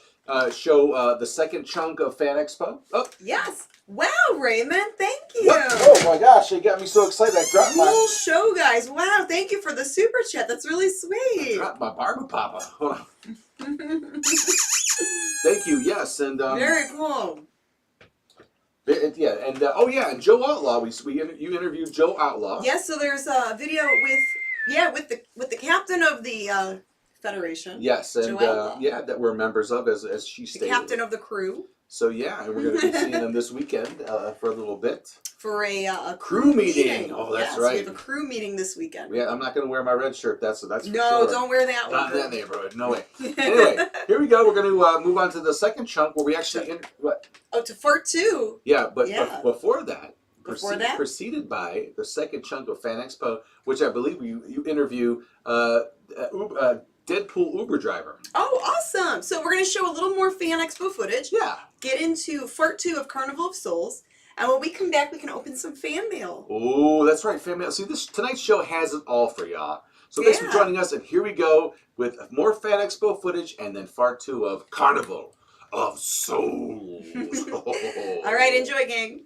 show the second chunk of Fan Expo. Oh yes! Wow, Raymond, thank you. What? Oh my gosh, it got me so excited. I dropped my whole show, guys. Wow, thank you for the super chat. That's really sweet. I dropped my Barba Papa. Hold on. Thank you. Yes, and very cool. Yeah, and and Joe Outlaw. You interviewed Joe Outlaw. Yes, so there's a video with the captain of the Federation. Yes, and that we're members of, as she stated. The captain of the crew. So yeah, and we're going to be seeing them this weekend for a little bit. For a crew meeting. Oh, that's right. We have a crew meeting this weekend. Yeah, I'm not going to wear my red shirt. That's for no, sure. Don't wear that one. Not in that neighborhood. No way. Anyway, here we go. We're going to move on to the second chunk where we actually to Part 2. Yeah, but before that. Preceded by the second chunk of Fan Expo, which I believe you interview Deadpool Uber driver. Oh, awesome! So we're going to show a little more Fan Expo footage. Yeah. Get into Part 2 of Carnival of Souls. And when we come back, we can open some fan mail. Oh, that's right, fan mail. See, tonight's show has it all for y'all. So thanks for joining us, and here we go with more Fan Expo footage and then Part 2 of Carnival of Souls. All right, enjoy, gang.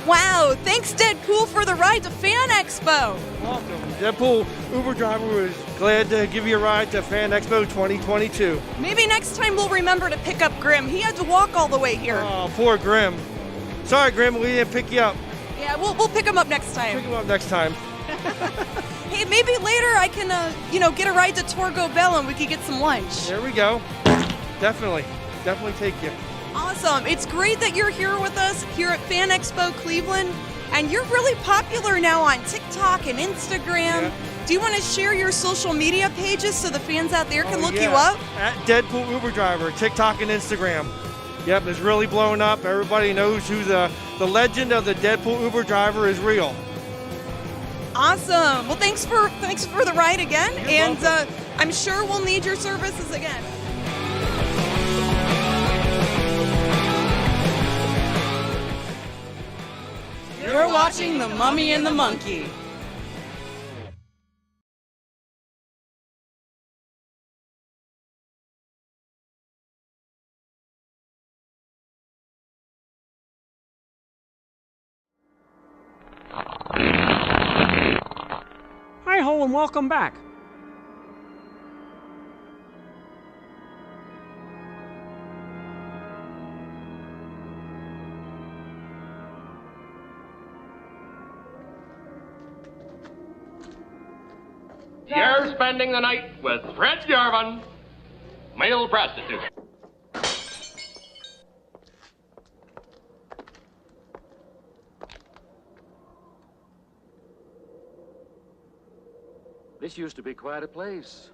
Wow, thanks Deadpool for the ride to Fan Expo. Welcome. Deadpool Uber driver was glad to give you a ride to Fan Expo 2022. Maybe next time we'll remember to pick up Grimm. He had to walk all the way here. Oh, poor Grimm. Sorry, Grimm, we didn't pick you up. Yeah, we'll pick him up next time. Pick him up next time. Hey, maybe later I can, get a ride to Torgo Bell and we could get some lunch. There we go. Definitely take you. Awesome. It's great that you're here with us here at Fan Expo Cleveland. And you're really popular now on TikTok and Instagram. Yeah. Do you want to share your social media pages so the fans out there can look you up? At Deadpool Uber Driver, TikTok and Instagram. Yep, it's really blown up. Everybody knows who the legend of the Deadpool Uber Driver is real. Awesome. Well, thanks for the ride again. You're welcome. I'm sure we'll need your services again. You're watching The Mummy and the Monkey. Hi ho and welcome back. You're spending the night with Fred Jarvin, male prostitute. This used to be quite a place.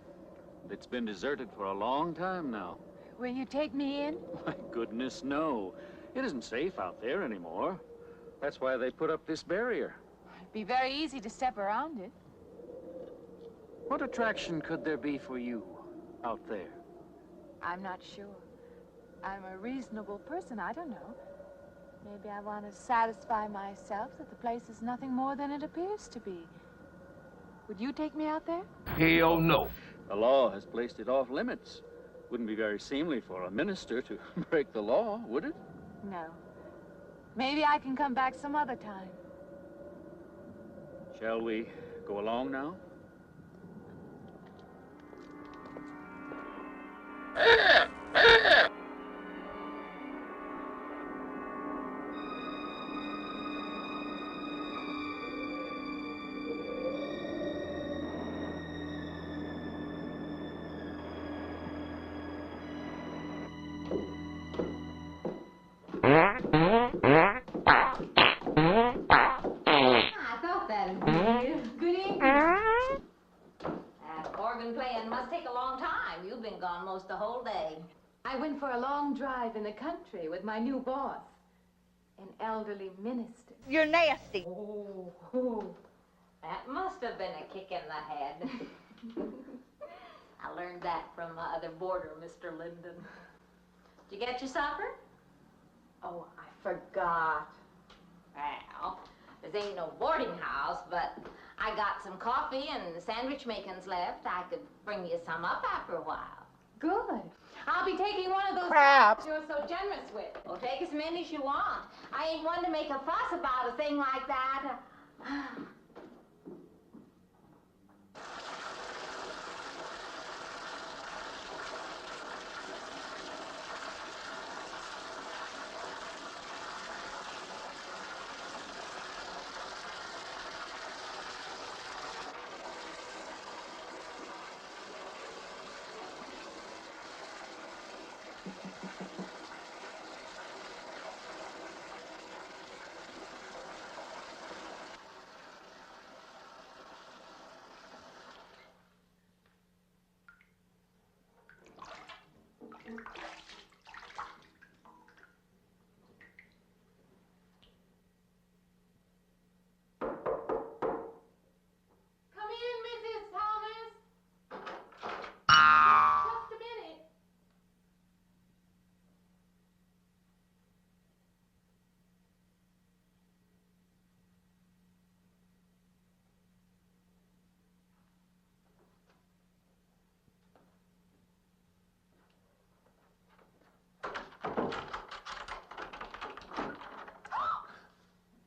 It's been deserted for a long time now. Will you take me in? My goodness, no. It isn't safe out there anymore. That's why they put up this barrier. It'd be very easy to step around it. What attraction could there be for you out there? I'm not sure. I'm a reasonable person. I don't know. Maybe I want to satisfy myself that the place is nothing more than it appears to be. Would you take me out there? Hell no. The law has placed it off limits. Wouldn't be very seemly for a minister to break the law, would it? No. Maybe I can come back some other time. Shall we go along now? I thought that'd be you. Good evening. That organ playing must take a long time. You've been gone most the whole day. I went for a long drive in the country with my new boss, an elderly minister. You're nasty. Oh, that must have been a kick in the head. I learned that from my other boarder, Mr. Linden. Did you get your supper? Oh, I forgot. Well, this ain't no boarding house, but I got some coffee and sandwich makings left. I could bring you some up after a while. Good. I'll be taking one of those Crabs. you're so generous with. Well, take as many as you want. I ain't one to make a fuss about a thing like that.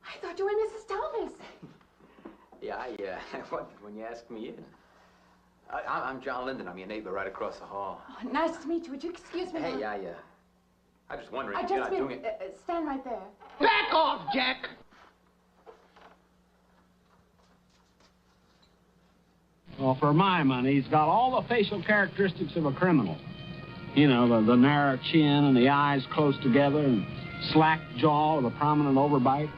I thought you were Mrs. Thomas. Yeah, I wondered when you asked me in. I'm John Linden. I'm your neighbor right across the hall. Oh, nice to meet you. Would you excuse me? Hey, I was just wondering if I you're just not been. doing it. Stand right there. Back off, Jack! Well, for my money, he's got all the facial characteristics of a criminal. You know, the narrow chin and the eyes close together and slack jaw with a prominent overbite.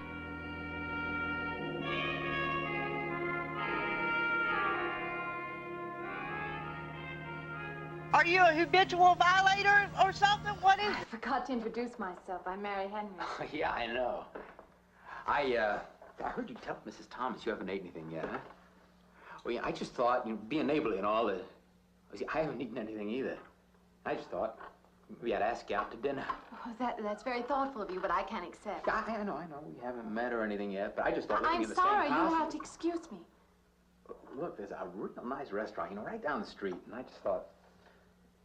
Are you a habitual violator or something? What is I forgot to introduce myself. I'm Mary Henry. Oh, yeah, I know. I heard you tell Mrs. Thomas you haven't ate anything yet, huh? Well, yeah, I just thought, being neighborly and all, I haven't eaten anything either. I just thought maybe I'd ask you out to dinner. Oh, that's very thoughtful of you, but I can't accept. I know. We haven't met or anything yet, but I just thought living I'm in the sorry. same house. You'll have to excuse me. Look, there's a real nice restaurant, right down the street, and I just thought,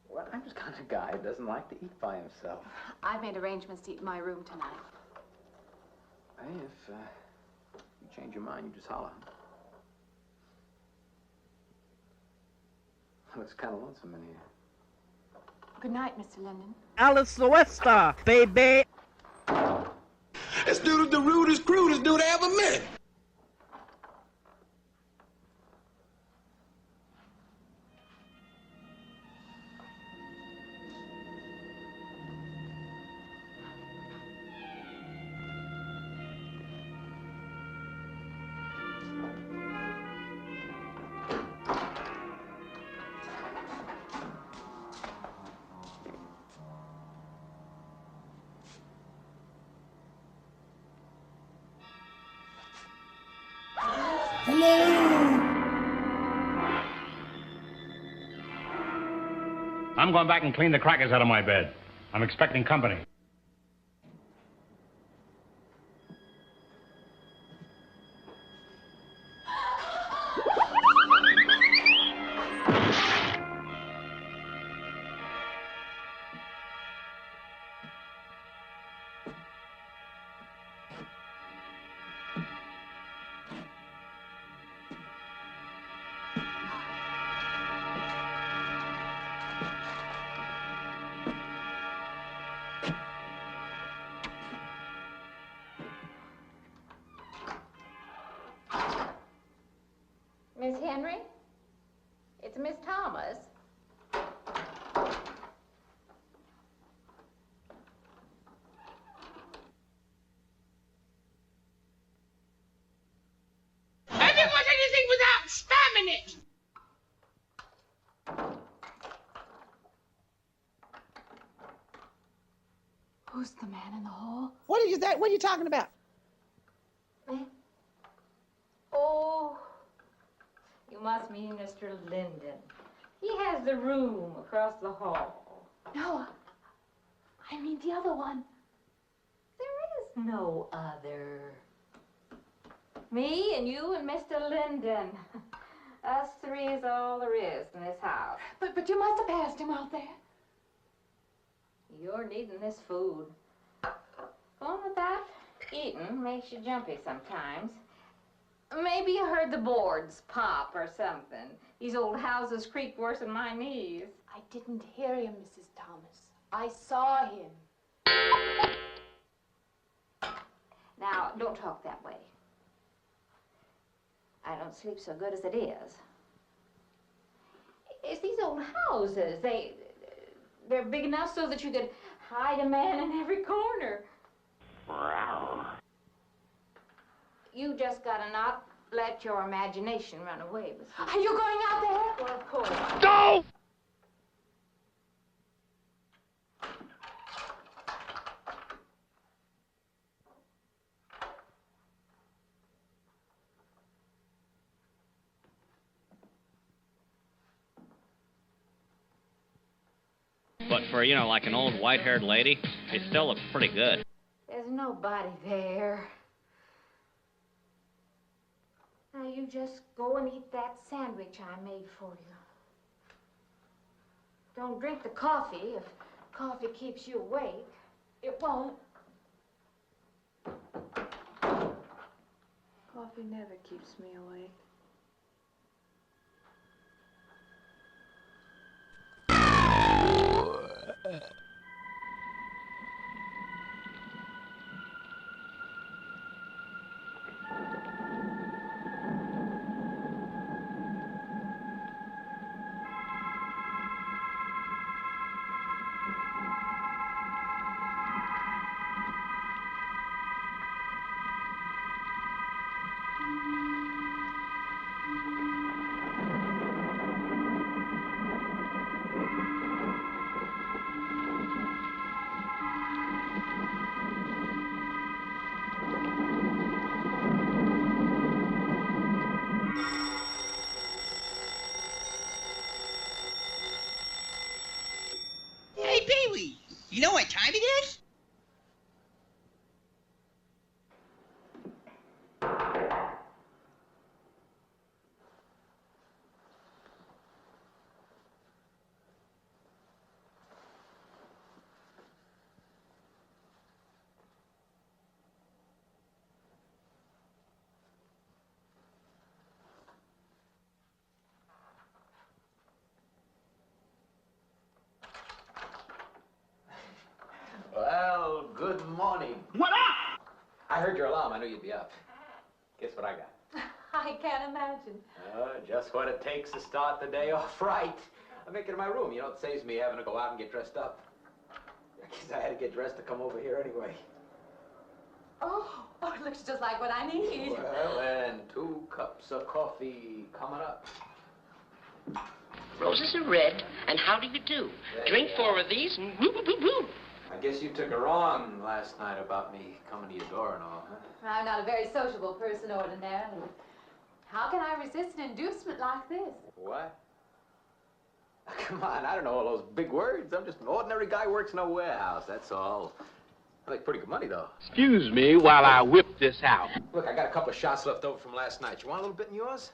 well, I'm just kind of guy who doesn't like to eat by himself. I've made arrangements to eat in my room tonight. Hey, if you change your mind, you just holler. Looks kind of lonesome in here. Good night, Mr. Linden. Alice Sylvester, baby? This dude is the rudest, crudest dude I ever met. I'm going back and clean the crackers out of my bed. I'm expecting company. Miss Henry? It's Miss Thomas. I didn't want anything without spam in it. Who's the man in the hall? What are you talking about? Oh, you must mean Mr. Linden. He has the room across the hall. No, I mean the other one. There is no other. Me and you and Mr. Linden. Us three is all there is in this house. But you must have passed him out there. You're needing this food. Going without eating makes you jumpy sometimes. Maybe you heard the boards pop or something. These old houses creak worse than my knees. I didn't hear him, Mrs. Thomas. I saw him. Now, don't talk that way. I don't sleep so good as it is. It's these old houses. They're big enough so that you could hide a man in every corner. You just gotta not let your imagination run away with you. Are you going out there? Well, of course. No! But for, you know, like an old white-haired lady, it still looks pretty good. There's nobody there. Now you just go and eat that sandwich I made for you. Don't drink the coffee. If coffee keeps you awake, it won't. Coffee never keeps me awake. Hey, Pee-wee, you know what time it is? Well, good morning. What up? I heard your alarm. I knew you'd be up. Guess what I got? I can't imagine. Just what it takes to start the day off right. I make it in my room. You know, it saves me having to go out and get dressed up. I guess I had to get dressed to come over here anyway. Oh, it looks just like what I need. Well, and 2 cups of coffee coming up. Roses are red, and how do you do? Drink 4 of these, and woo, woo, woo, woo. I guess you took her on last night about me coming to your door and all, huh? I'm not a very sociable person ordinarily. How can I resist an inducement like this? What? Come on, I don't know all those big words. I'm just an ordinary guy who works in a warehouse, that's all. I make pretty good money, though. Excuse me while I whip this out. Look, I got a couple of shots left over from last night. You want a little bit in yours?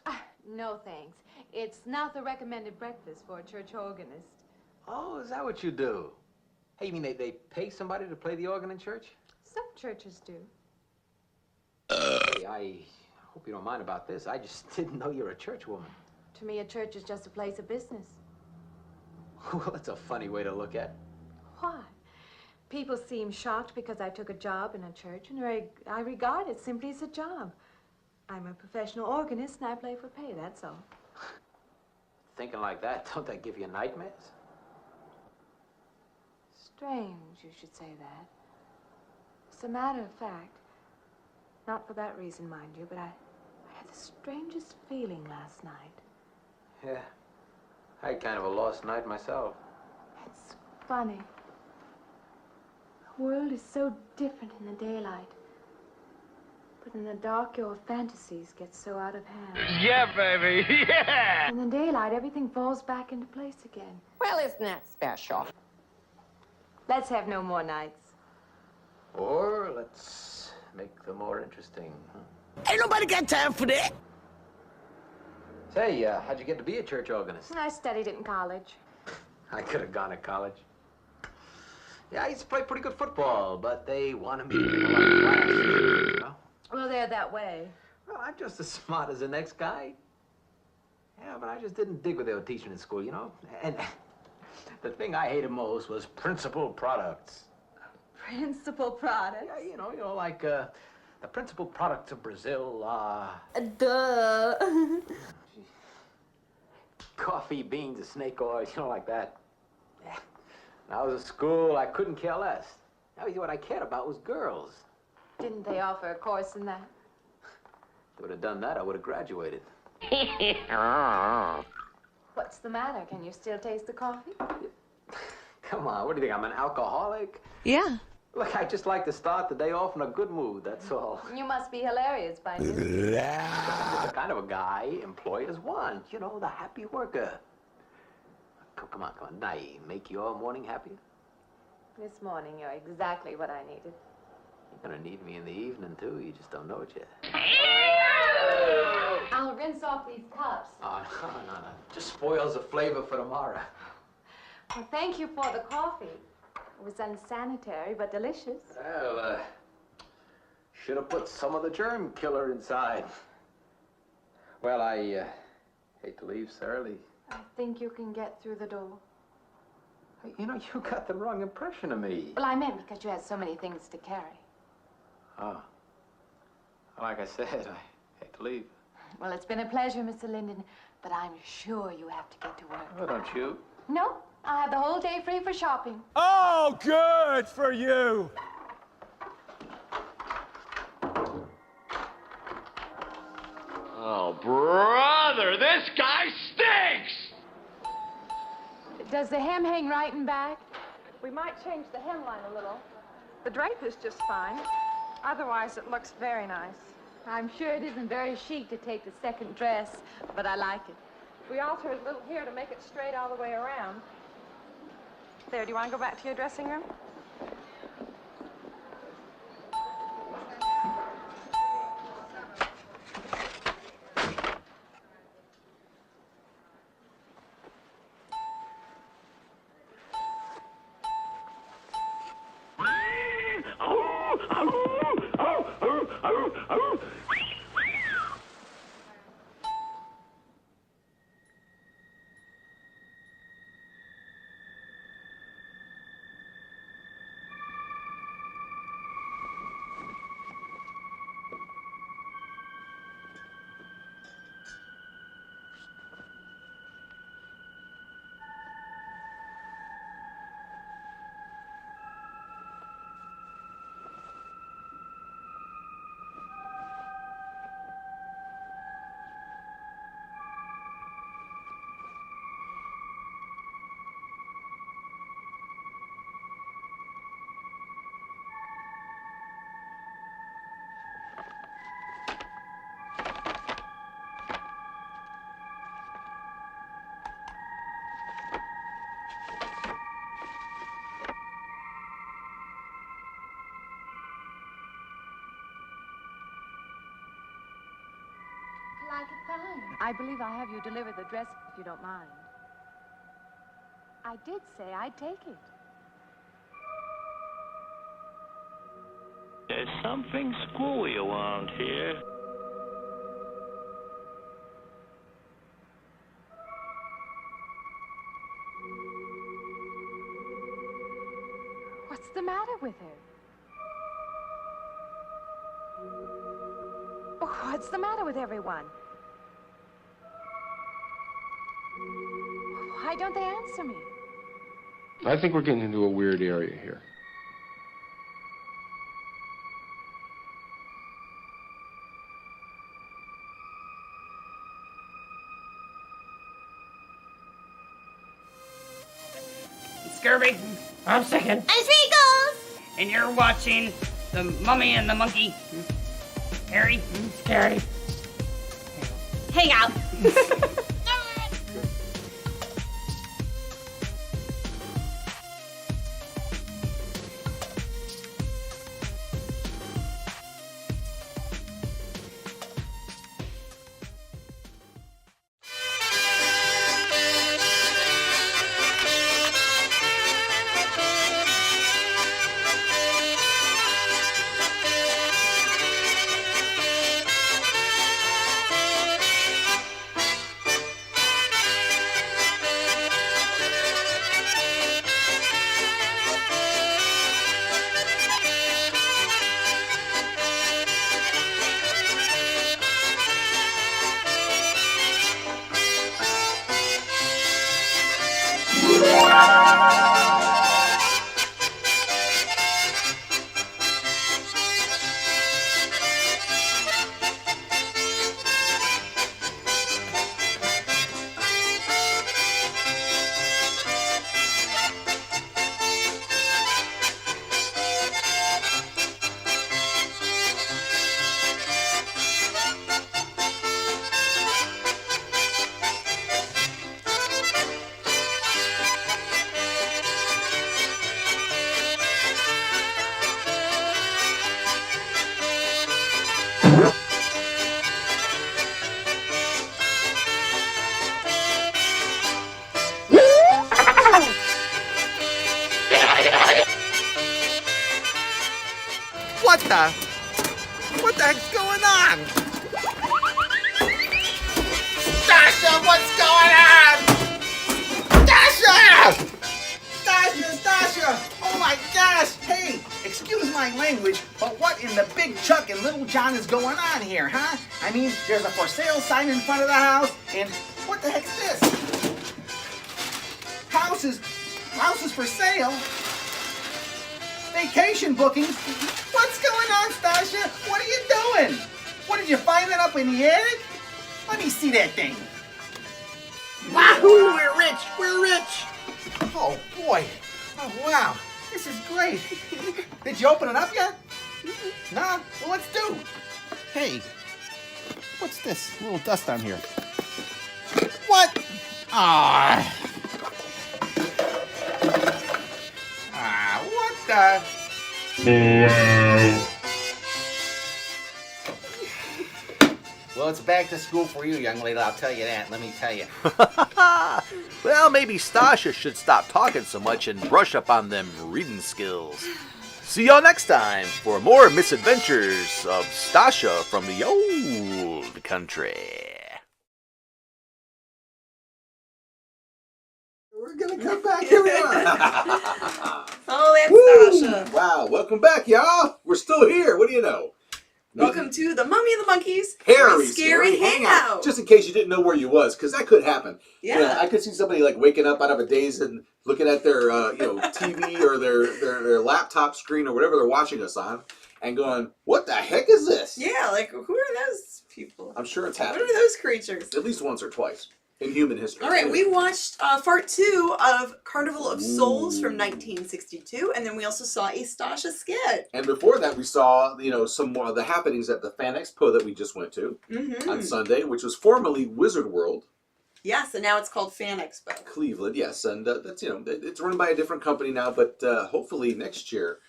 No, thanks. It's not the recommended breakfast for a church organist. Oh, is that what you do? Hey, you mean they pay somebody to play the organ in church? Some churches do. Hey, I hope you don't mind about this. I just didn't know you're a church woman. To me, a church is just a place of business. Well, that's a funny way to look at it. Why? People seem shocked because I took a job in a church, and I regard it simply as a job. I'm a professional organist, and I play for pay, that's all. Thinking like that, don't that give you nightmares? Strange you should say that. As a matter of fact, not for that reason, mind you, but I had the strangest feeling last night. Yeah, I had kind of a lost night myself. It's funny. The world is so different in the daylight. But in the dark, your fantasies get so out of hand. Yeah, baby, yeah! In the daylight, everything falls back into place again. Well, isn't that special? Let's have no more nights. Or let's make them more interesting. Ain't nobody got time for that. Say, how'd you get to be a church organist? I studied it in college. I could have gone to college. Yeah, I used to play pretty good football, but they wanted me to take a lot of classes, you know? Well, they're that way. Well, I'm just as smart as the next guy. Yeah, but I just didn't dig what they were teaching in school, you know? And the thing I hated most was principal products. Principal products? Yeah, you know, like, the principal products of Brazil are... Duh. coffee, beans, snake oil, you know, like that. Yeah. When I was at school, I couldn't care less. Now, what I cared about was girls. Didn't they offer a course in that? If they would have done that, I would have graduated. What's the matter? Can you still taste the coffee? Come on, what do you think, I'm an alcoholic? Yeah. Look, I just like to start the day off in a good mood, that's all. You must be hilarious by now. I'm the kind of a guy employers want, you know, the happy worker. Come on, did I make your morning happier? This morning, you're exactly what I needed. You're gonna need me in the evening, too. You just don't know it yet. I'll rinse off these cups. Oh, no. Just spoils the flavor for tomorrow. Well, thank you for the coffee. It was unsanitary, but delicious. Well, should have put some of the germ killer inside. Well, I hate to leave so early. I think you can get through the door. Hey, you know, you got the wrong impression of me. Well, I meant because you had so many things to carry. Oh. Like I said, I hate to leave. Well, it's been a pleasure, Mr. Linden, but I'm sure you have to get to work. Oh, don't you? No, I have the whole day free for shopping. Oh, good for you. Oh, brother, this guy stinks! Does the hem hang right and back? We might change the hemline a little. The drape is just fine. Otherwise, it looks very nice. I'm sure it isn't very chic to take the second dress, but I like it. We alter a little here to make it straight all the way around. There, do you want to go back to your dressing room? like it fine. I believe I'll have you deliver the dress if you don't mind. I did say I'd take it. There's something screwy around here. What's the matter with her? Oh, what's the matter with everyone? Why don't they answer me? I think we're getting into a weird area here. Scurvy. I'm second. I'm Sprinkles. And you're watching the Mummy and the Monkey. Harry. Scary. Hangout. What the heck's going on? Stasha, what's going on? Stasha! Stasha! Oh my gosh! Hey, excuse my language, but what in the big Chuck and Little John is going on here, huh? I mean, there's a for sale sign in front of the house, and what the heck's this? Houses for sale? Vacation bookings? What's going on, Stasha? What are you doing? What, did you find that up in the attic? Let me see that thing. Wahoo! We're rich! We're rich! Oh, boy. Oh, wow. This is great. Did you open it up yet? No? Well, let's do. Hey, what's this? A little dust on here. What? Ah, what the? Well, it's back to school for you, young lady, I'll tell you that, let me tell you. Well, maybe Stasha should stop talking so much and brush up on them reading skills. See y'all next time for more misadventures of Stasha from the old country. We're gonna come back, here we are. Oh, that's Stasha. Wow, welcome back, y'all. We're still here, what do you know? Welcome to the Mummy and the Monkeys Harry's Scary Hangout. Just in case you didn't know where you was, because that could happen. Yeah. I could see somebody like waking up out of a daze and looking at their TV or their laptop screen or whatever they're watching us on, and going, "What the heck is this?" Yeah, like who are those people? I'm sure it's What happened. are those creatures? At least once or twice in human history. All right, we watched part 2 of Carnival of Souls from 1962, and then we also saw a Stasha skit. And before that, we saw some more of the happenings at the Fan Expo that we just went to on Sunday, which was formerly Wizard World. Yes, and now it's called Fan Expo. Cleveland, yes, and that's it's run by a different company now, but hopefully next year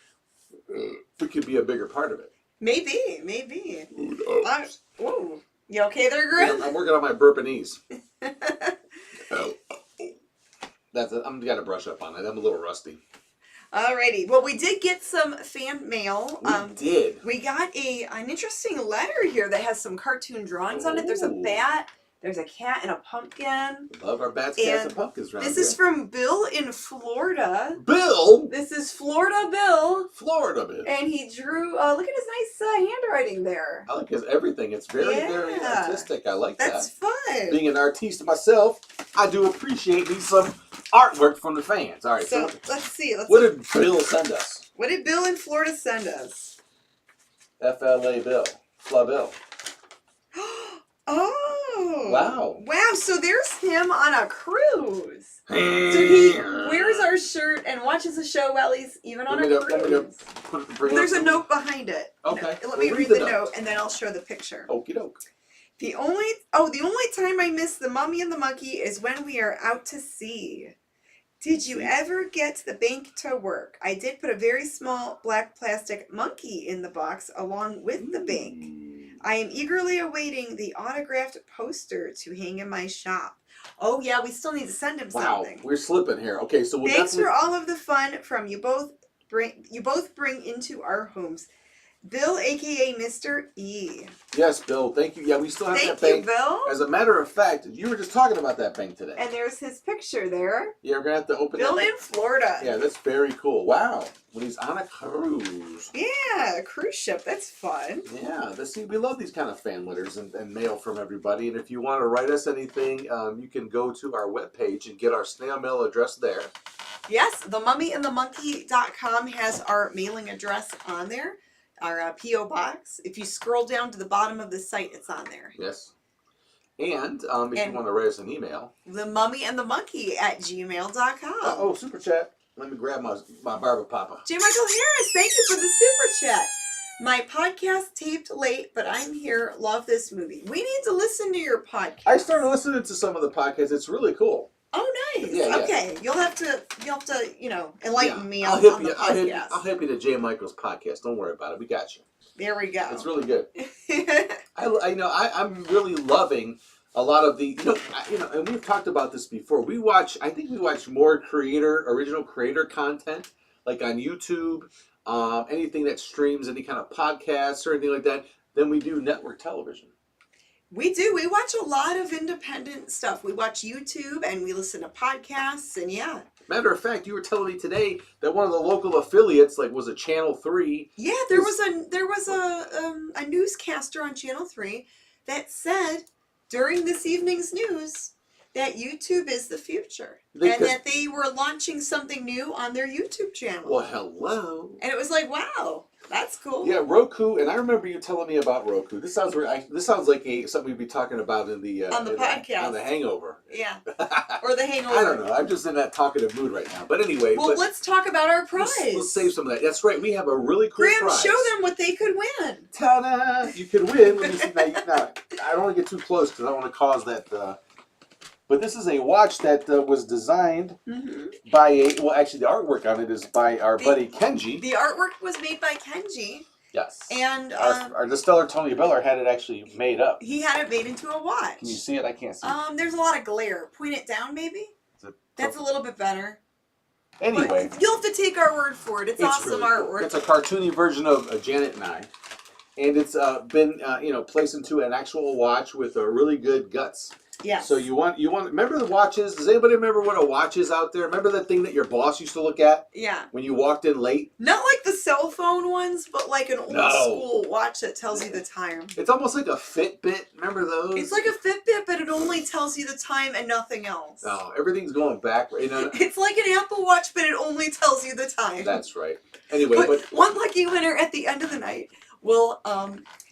we could be a bigger part of it. Maybe. Who knows? Whoa. You okay there, Grim? I'm working on my burpinese. I'm got to brush up on it. I'm a little rusty. Alrighty. Well, we did get some fan mail. We did. We got an interesting letter here that has some cartoon drawings on it. There's a bat, there's a cat, and a pumpkin. Love our bats, cats, and pumpkins around This here. is from Bill in Florida. Bill? This is Florida Bill. Florida Bill. And he drew, look at his nice handwriting there. I like his everything. It's very, very artistic. I like that. That's fun. Being an artiste myself, I do appreciate me some artwork from the fans. All right. So let's see. What did Bill send us? What did Bill in Florida send us? FLA Bill. Fla Bill. Oh. Wow. Wow. So there's him on a cruise. So he wears our shirt and watches the show while he's even on a cruise. There's a note behind it. Okay. Let me read the note and then I'll show the picture. Okie doke. The only time I miss the Mummy and the Monkey is when we are out to sea. Did you ever get the bank to work? I did put a very small black plastic monkey in the box along with the bank. I am eagerly awaiting the autographed poster to hang in my shop. Oh yeah, we still need to send him something. Wow, we're slipping here. Okay, so we'll Thanks for all of the fun from you both bring into our homes. Bill, aka Mr. E. Yes, Bill. Thank you. Yeah, we still have that Thank you, bank. Bill. As a matter of fact, you were just talking about that bank today. And there's his picture there. Yeah, we're gonna have to open Bill that. in Florida. Yeah, that's very cool. Wow, when he's on a cruise. Yeah, a cruise ship. That's fun. Yeah, see, we love these kind of fan letters and mail from everybody. And if you want to write us anything, you can go to our webpage and get our snail mail address there. Yes, the MummyAndTheMonkey.com has our mailing address on there. Our P.O. Box. If you scroll down to the bottom of the site, it's on there. Yes. And if you want to write us an email. The MummyAndTheMonkey@gmail.com. Oh, super chat. Let me grab my Barber Papa. J. Michael Harris, thank you for the super chat. My podcast taped late, but I'm here. Love this movie. We need to listen to your podcast. I started listening to some of the podcasts. It's really cool. Oh, nice. Yeah, okay, you'll have to enlighten me on the podcast. I'll help you to J. Michael's podcast. Don't worry about it. We got you. There we go. It's really good. I'm really loving a lot of the and we've talked about this before. I think we watch more original creator content, like on YouTube, anything that streams, any kind of podcasts or anything like that, than we do network television. We do. We watch a lot of independent stuff. We watch YouTube and we listen to podcasts and yeah. Matter of fact, you were telling me today that one of the local affiliates, was it Channel 3? Yeah, there was a newscaster on Channel 3 that said during this evening's news that YouTube is the future. And that they were launching something new on their YouTube channel. Well, hello. And it was like, wow, that's cool. Yeah, Roku, and I remember you telling me about Roku. This sounds like something we'd be talking about in the on the podcast on the Hangover. Yeah, or the Hangover. I don't know. I'm just in that talkative mood right now. But anyway, let's talk about our prize. Let's save some of that. That's right. We have a really cool prize. Show them what they could win. Ta-da! You could win. Let me see. Now, I don't want to get too close because I don't want to cause that. But this is a watch that was designed by actually the artwork on it is by our buddy Kenji. The artwork was made by Kenji. Yes. And our distiller Tony Beller had it actually made up. He had it made into a watch. Can you see it? I can't see it. There's a lot of glare. Point it down, maybe. That's a little bit better. Anyway, but you'll have to take our word for it. It's awesome really artwork. Cool. It's a cartoony version of Janet and I, and it's been placed into an actual watch with a really good guts. Yeah. So you want remember the watches? Does anybody remember what a watch is out there? Remember the thing that your boss used to look at? Yeah. When you walked in late? Not like the cell phone ones, but like an old school watch that tells you the time. It's almost like a Fitbit. Remember those? It's like a Fitbit, but it only tells you the time and nothing else. Oh, everything's going back. It's like an Apple Watch, but it only tells you the time. That's right. Anyway, but one lucky winner at the end of the night will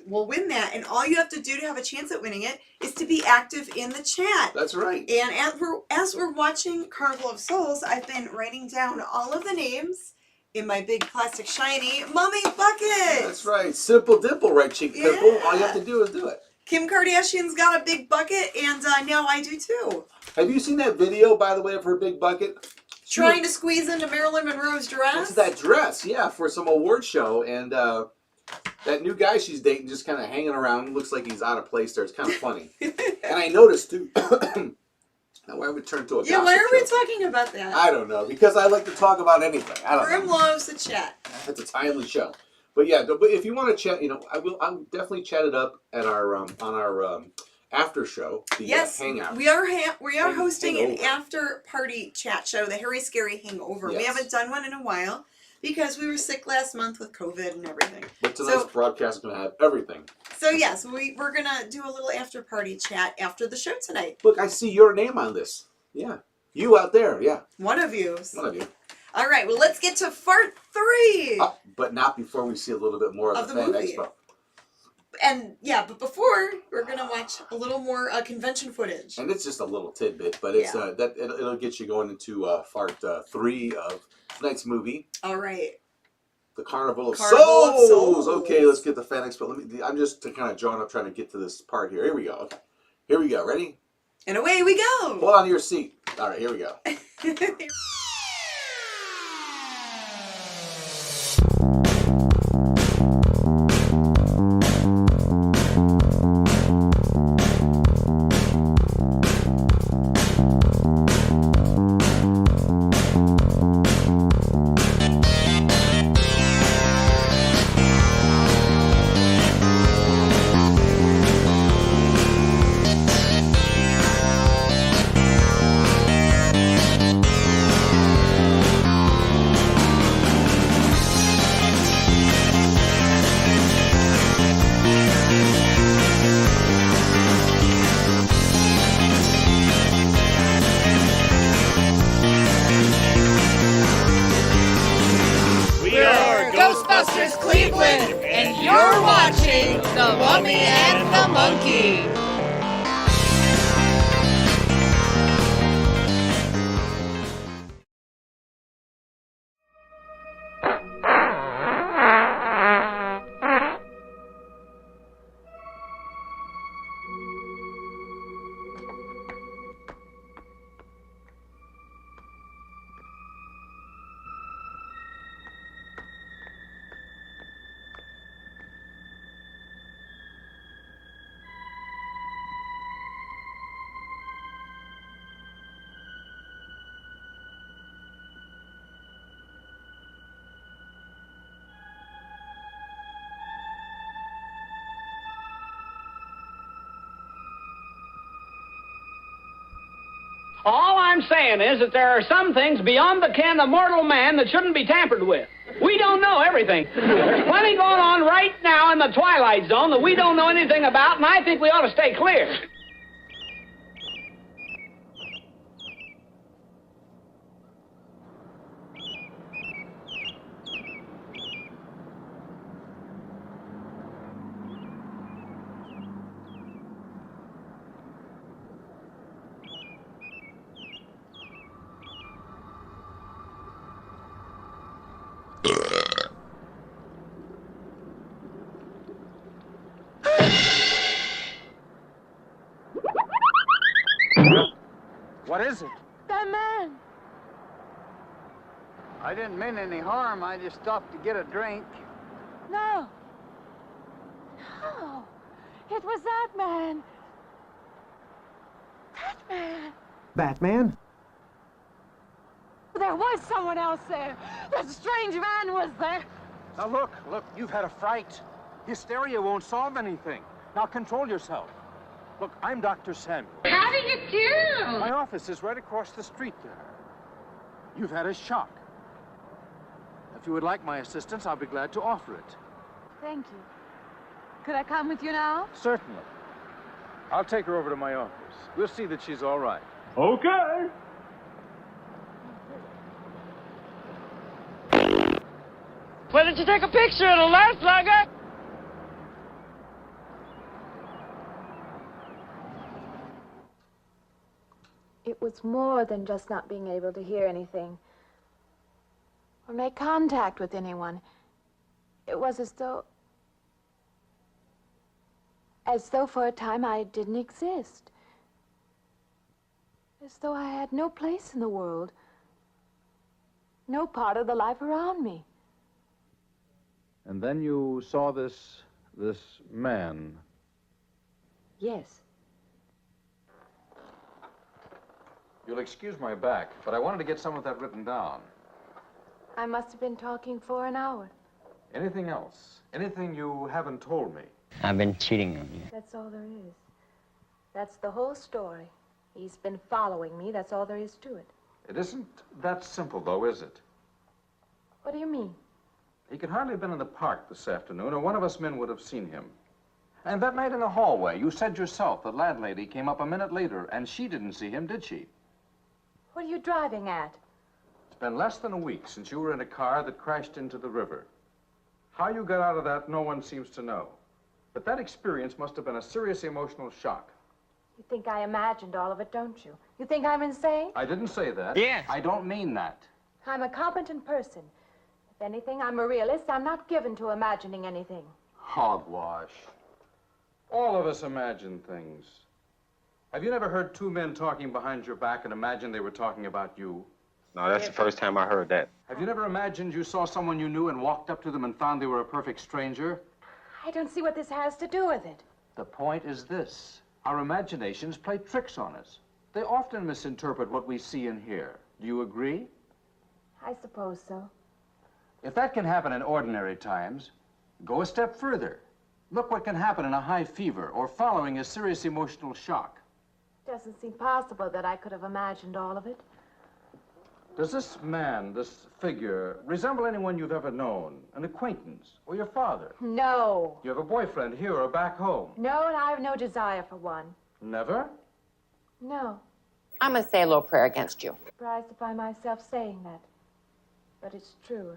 win that, and all you have to do to have a chance at winning it is to be active in the chat. That's right. And as we're watching Carnival of Souls, I've been writing down all of the names in my big plastic shiny mummy bucket. That's right. Simple dimple, right, Chick Pimple? All you have to do is do it. Kim Kardashian's got a big bucket, and now I do too. Have you seen that video, by the way, of her big bucket? Trying to squeeze into Marilyn Monroe's dress? It's that dress, yeah, for some award show, and That new guy she's dating just kind of hanging around. Looks like he's out of place there. It's kind of funny. And I noticed, too... Now, why would we turn to a Yeah, gossip why are we show? talking about that? I don't know. Because I like to talk about anything. I don't Grimm know. loves to chat. It's a timely show. But yeah, but if you want to chat, I'll definitely chat it up at our on our after show, the Yes, Hangout. we are hosting an Hangover. after party chat show, the Harry Scary Hangover. We Yes. haven't done one in a while because we were sick last month with COVID and everything. But tonight's broadcast is going to have everything. So yes, we're gonna do a little after party chat after the show tonight. Look, I see your name on this. Yeah, you out there. Yeah, One of you. one of you. All right, well, let's get to part 3. But not before we see a little bit more of the Fan movie. Expo. And yeah, but before we're gonna watch a little more convention footage. And it's just a little tidbit, but it's it'll get you going into part 3 of tonight's movie. All right. The Carnival of Carnival of Souls. Souls. Okay, let's get the Fan Expo. I'm just kind of drawing up, trying to get to this part here. Here we go. Okay, here we go. Ready? And away we go. Hold on to your seat. All right, here we go. We are Ghostbusters Cleveland, and you're watching The Mummy and the Monkey. All I'm saying is that there are some things beyond the ken of mortal man that shouldn't be tampered with. We don't know everything. There's plenty going on right now in the Twilight Zone that we don't know anything about, and I think we ought to stay clear. What is it? That man. I didn't mean any harm. I just stopped to get a drink. No. No. It was that man. That man. Batman? There was someone else there. That strange man was there. Now look, you've had a fright. Hysteria won't solve anything. Now control yourself. Look, I'm Dr. Samuel. How do you do? My office is right across the street there. You've had a shock. If you would like my assistance, I'll be glad to offer it. Thank you. Could I come with you now? Certainly. I'll take her over to my office. We'll see that she's all right. Okay. Why don't you take a picture? It'll last longer. It was more than just not being able to hear anything or make contact with anyone. It was as though for a time I didn't exist. As though I had no place in the world, no part of the life around me. And then you saw this man. Yes. You'll excuse my back, but I wanted to get some of that written down. I must have been talking for an hour. Anything else? Anything you haven't told me? I've been cheating on you. That's all there is. That's the whole story. He's been following me. That's all there is to it. It isn't that simple, though, is it? What do you mean? He could hardly have been in the park this afternoon, or one of us men would have seen him. And that night in the hallway, you said yourself the landlady came up a minute later, and she didn't see him, did she? What are you driving at? It's been less than a week since you were in a car that crashed into the river. How you got out of that, no one seems to know. But that experience must have been a serious emotional shock. You think I imagined all of it, don't you? You think I'm insane? I didn't say that. Yes. I don't mean that. I'm a competent person. If anything, I'm a realist. I'm not given to imagining anything. Hogwash. All of us imagine things. Have you never heard two men talking behind your back and imagined they were talking about you? No, that's the first time I heard that. Have you never imagined you saw someone you knew and walked up to them and found they were a perfect stranger? I don't see what this has to do with it. The point is this. Our imaginations play tricks on us. They often misinterpret what we see and hear. Do you agree? I suppose so. If that can happen in ordinary times, go a step further. Look what can happen in a high fever or following a serious emotional shock. It doesn't seem possible that I could have imagined all of it. Does this man, this figure, resemble anyone you've ever known? An acquaintance? Or your father? No. You have a boyfriend here or back home? No, and I have no desire for one. Never? No. I'm going to say a little prayer against you. Surprised to find myself saying that. But it's true.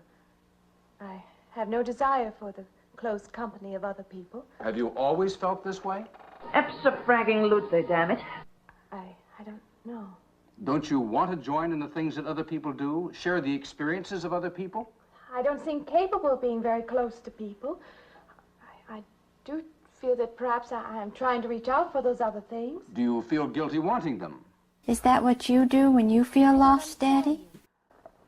I have no desire for the close company of other people. Have you always felt this way? Abso-fragging-lutely, damn it. I don't know. Don't you want to join in the things that other people do? Share the experiences of other people? I don't seem capable of being very close to people. I do feel that perhaps I am trying to reach out for those other things. Do you feel guilty wanting them? Is that what you do when you feel lost, Daddy?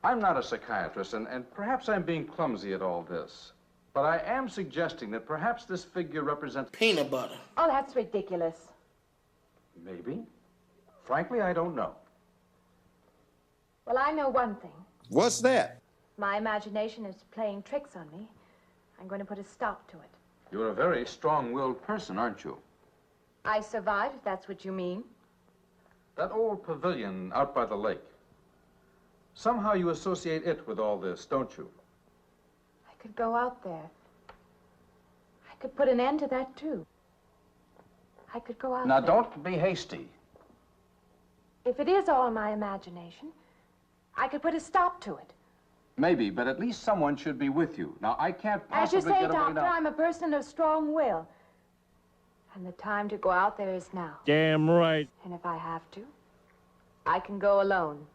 I'm not a psychiatrist, and perhaps I'm being clumsy at all this. But I am suggesting that perhaps this figure represents peanut butter. Oh, that's ridiculous. Maybe. Frankly, I don't know. Well, I know one thing. What's that? My imagination is playing tricks on me. I'm going to put a stop to it. You're a very strong-willed person, aren't you? I survived, if that's what you mean. That old pavilion out by the lake. Somehow you associate it with all this, don't you? I could go out there. I could put an end to that, too. I could go out Now, there. don't be hasty. If it is all my imagination, I could put a stop to it. Maybe, but at least someone should be with you. Now, I can't As you possibly say, get away Doctor, now. I'm a person of strong will. And the time to go out there is now. Damn right. And if I have to, I can go alone.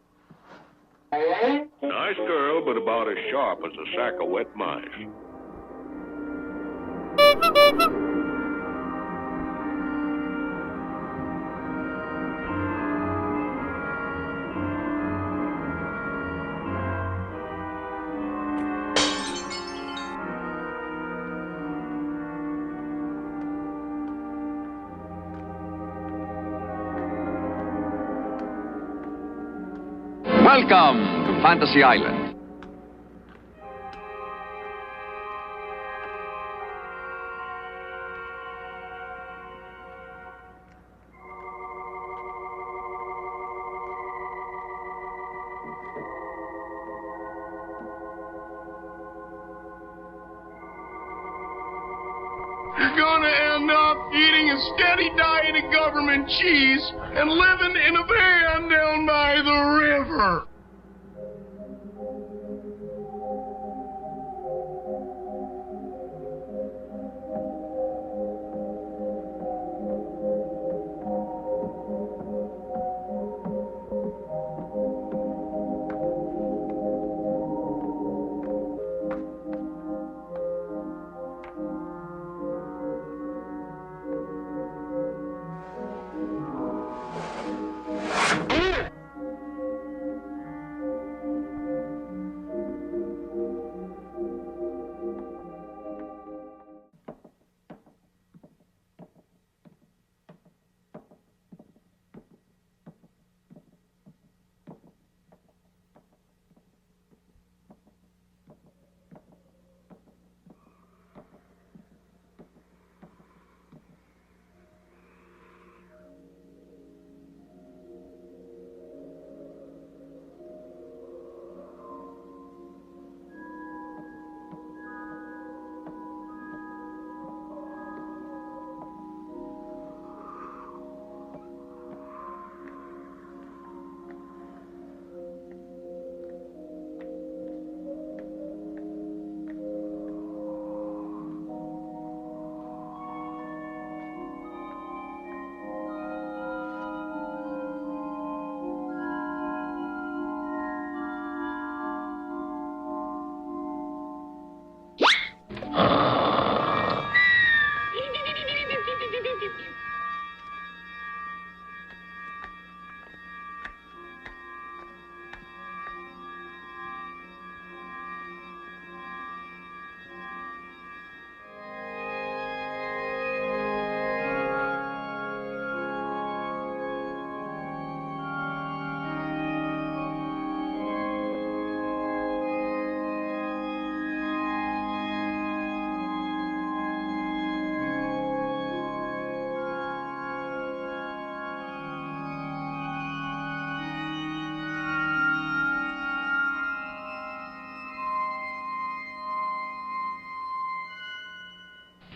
Nice girl, but about as sharp as a sack of wet mice. Welcome to Fantasy Island. You're gonna end up eating a steady diet of government cheese and living in a van down by the river.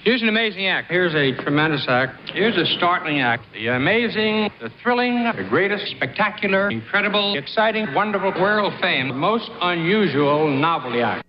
Here's an amazing act. Here's a tremendous act. Here's a startling act. The amazing, the thrilling, the greatest, spectacular, incredible, exciting, wonderful, world-famed, most unusual novelty act.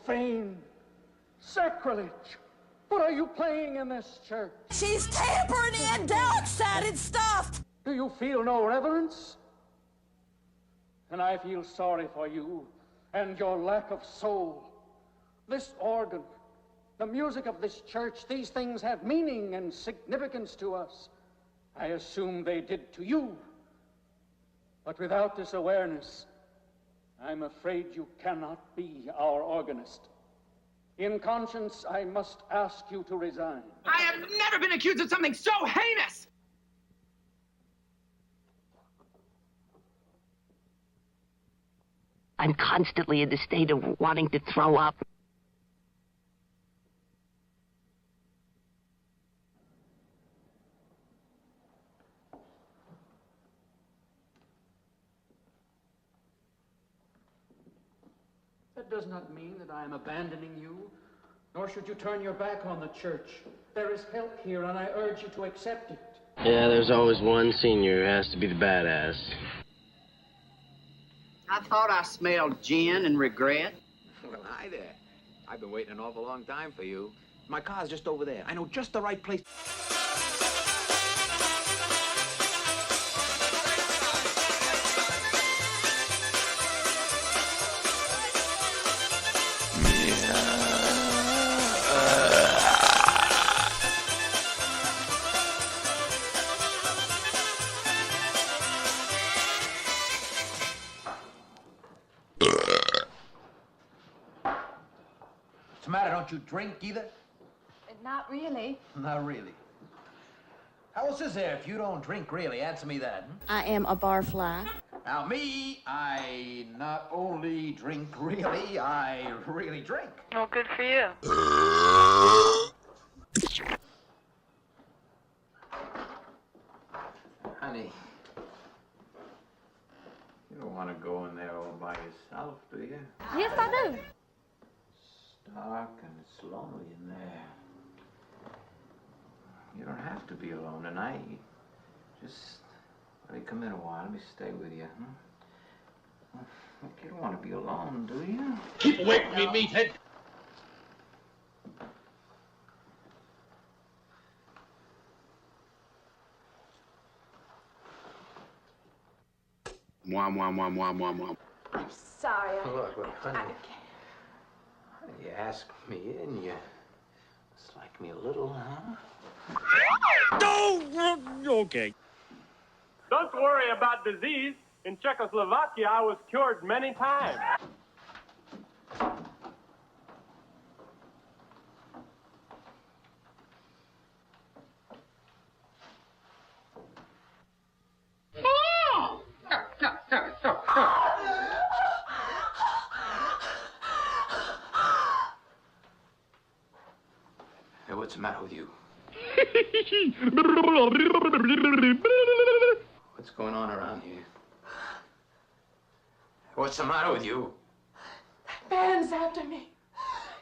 Profane. Sacrilege. What are you playing in this church? She's tampering in dark-sided stuff! Do you feel no reverence? And I feel sorry for you and your lack of soul. This organ, the music of this church, these things have meaning and significance to us. I assume they did to you. But without this awareness, I'm afraid you cannot be our organist. In conscience, I must ask you to resign. I have never been accused of something so heinous! I'm constantly in the state of wanting to throw up. That does not mean that I am abandoning you, nor should you turn your back on the church. There is help here, and I urge you to accept it. Yeah, there's always one senior who has to be the badass. I thought I smelled gin and regret. Well, hi there. I've been waiting an awful long time for you. My car's just over there. I know just the right place. What's the matter? Don't you drink either? Not really. Not really. How else is there if you don't drink really? Answer me that. I am a barfly. Now me, I not only drink really, I really drink. Oh, good for you. Honey, you don't want to go in there all by yourself, do you? Yes, I do. It's dark and it's lonely in there. You don't have to be alone tonight. Just let me come in a while. Let me stay with you. Look, you don't want to be alone, do you? Keep away from me, meathead. Mwah. I'm sorry. Look, honey. You asked me in, you dislike me a little, huh? Okay. Don't worry about disease. In Czechoslovakia, I was cured many times. Hey, what's the matter with you? What's going on around here? What's the matter with you? Ben's after me.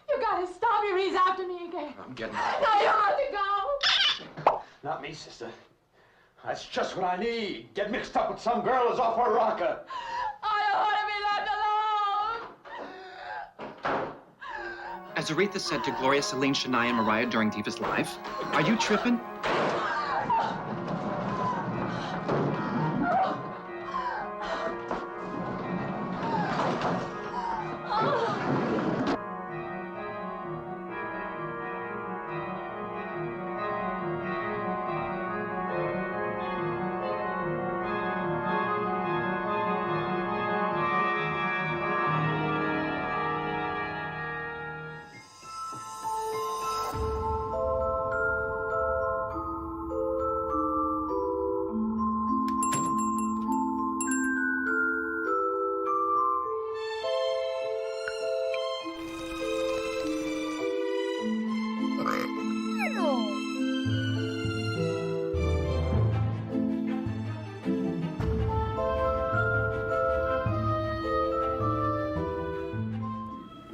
You gotta stop him. He's after me again. I'm getting No, you have to go. Not me, sister. That's just what I need. Get mixed up with some girl who's off her rocker. I don't want to be left alone. As Aretha said to Gloria, Celine, Shania, and Mariah during Divas Live, are you tripping?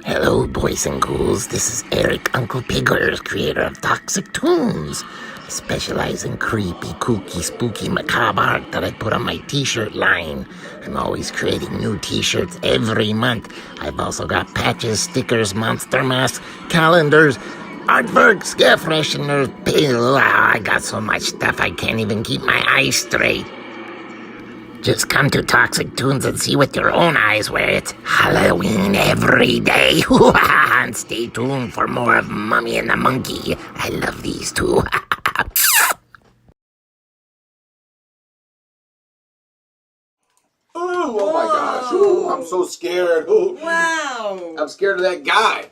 Hello, boys and ghouls. This is Eric Uncle Piggers, creator of Toxic Tunes. I specialize in creepy, kooky, spooky, macabre art that I put on my t-shirt line. I'm always creating new t-shirts every month. I've also got patches, stickers, monster masks, calendars, artworks, air fresheners, pills. I got so much stuff I can't even keep my eyes straight. Just come to Toxic Tunes and see with your own eyes where it's Halloween every day. And stay tuned for more of Mummy and the Monkey. I love these two. Oh my gosh. Ooh, I'm so scared. Ooh. Wow. I'm scared of that guy.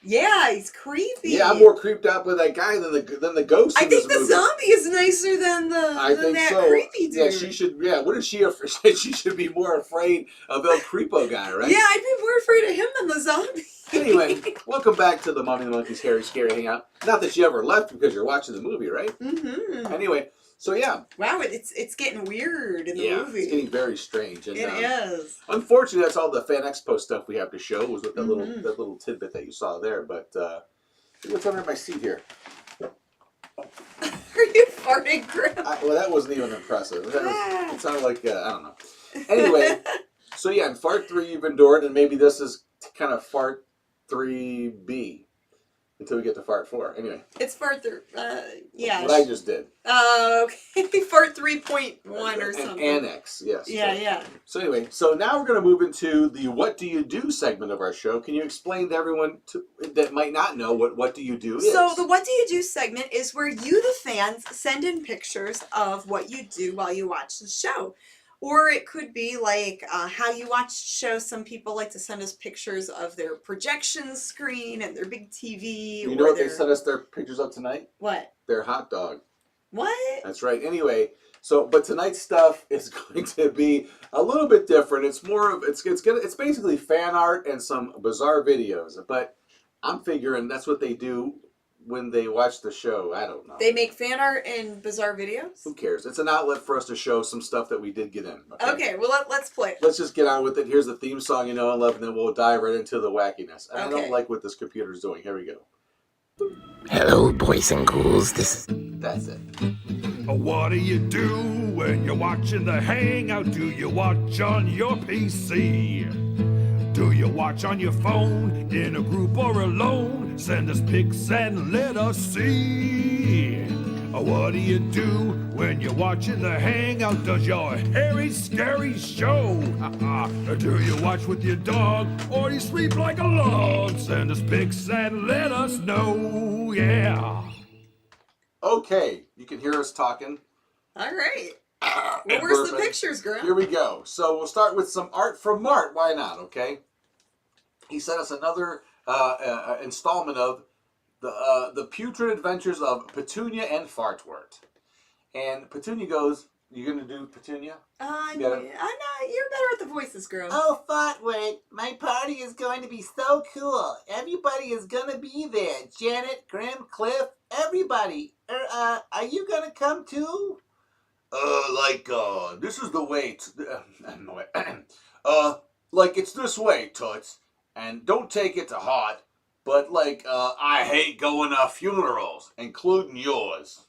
Yeah, he's creepy. Yeah, I'm more creeped out by that guy than the ghost. I think the zombie is nicer than that creepy dude. Yeah, she should. Yeah, what is she afraid? She should be more afraid of El Creepo guy, right? Yeah, I'd be more afraid of him than the zombie. Anyway, welcome back to the Mummy and the Monkey's Scary Hangout. Not that you ever left because you're watching the movie, right? Mm-hmm. Anyway, so yeah. Wow, it's getting weird in the movie. It's getting very strange. And, it is. Unfortunately, that's all the Fan Expo stuff we have to show was with that little tidbit that you saw there. But what's under my seat here? Are you farting, Grimm? Well, that wasn't even impressive. It sounded like I don't know. Anyway, so yeah, in Fart 3 you've endured, and maybe this is kind of Fart 3B. Until we get to Fart 4. Anyway. It's Fart 3. Yeah. What I just did. Okay. Fart 3.1 or something. Annex, yes. Yeah. So anyway, so now we're going to move into the What Do You Do segment of our show. Can you explain to everyone that might not know what Do You Do is? So the What Do You Do segment is where you, the fans, send in pictures of what you do while you watch the show. Or it could be like how you watch shows. Some people like to send us pictures of their projection screen and their big TV. You know what they sent us their pictures of tonight? What? Their hot dog. What? That's right. Anyway, but tonight's stuff is going to be a little bit different. It's more of it's basically fan art and some bizarre videos. But I'm figuring that's what they do when they watch the show. I don't know. They make fan art and bizarre videos? Who cares? It's an outlet for us to show some stuff that we did get in. Okay, well, let's play it. Let's just get on with it. Here's the theme song you know and love, and then we'll dive right into the wackiness. And I don't like what this computer's doing. Here we go. Hello, boys and ghouls. That's it. What do you do when you're watching the Hangout? Do you watch on your PC? Do you watch on your phone, in a group or alone? Send us pics and let us see. What do you do when you're watching the Hangout? Does your hairy, scary show? Do you watch with your dog, or you sleep like a log? Send us pics and let us know, yeah. Okay, you can hear us talking. All right. Well, where's the pictures, Grim? Here we go. So we'll start with some art from Mart. Why not, okay? He sent us another installment of the Putrid Adventures of Petunia and Fartwort. And Petunia goes, you going to do Petunia? I'm not. You're better at the voices, girl. Oh, Fartwort, my party is going to be so cool. Everybody is going to be there. Janet, Grim, Cliff, everybody. Are you going to come too? This is the way. Like it's this way, Toots. And don't take it to heart, but I hate going to funerals, including yours.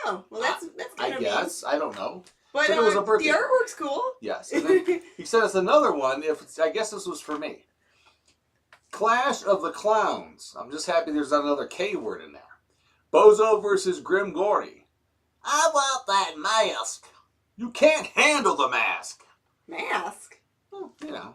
Oh, well, that's kind I of guess. I don't know. But Said it was a birthday the artwork's cool. Yes. And then he sent us another one. I guess this was for me. Clash of the Clowns. I'm just happy there's not another K word in there. Bozo versus Grimm Gorri. I want that mask. You can't handle the mask. Mask? Well, you know.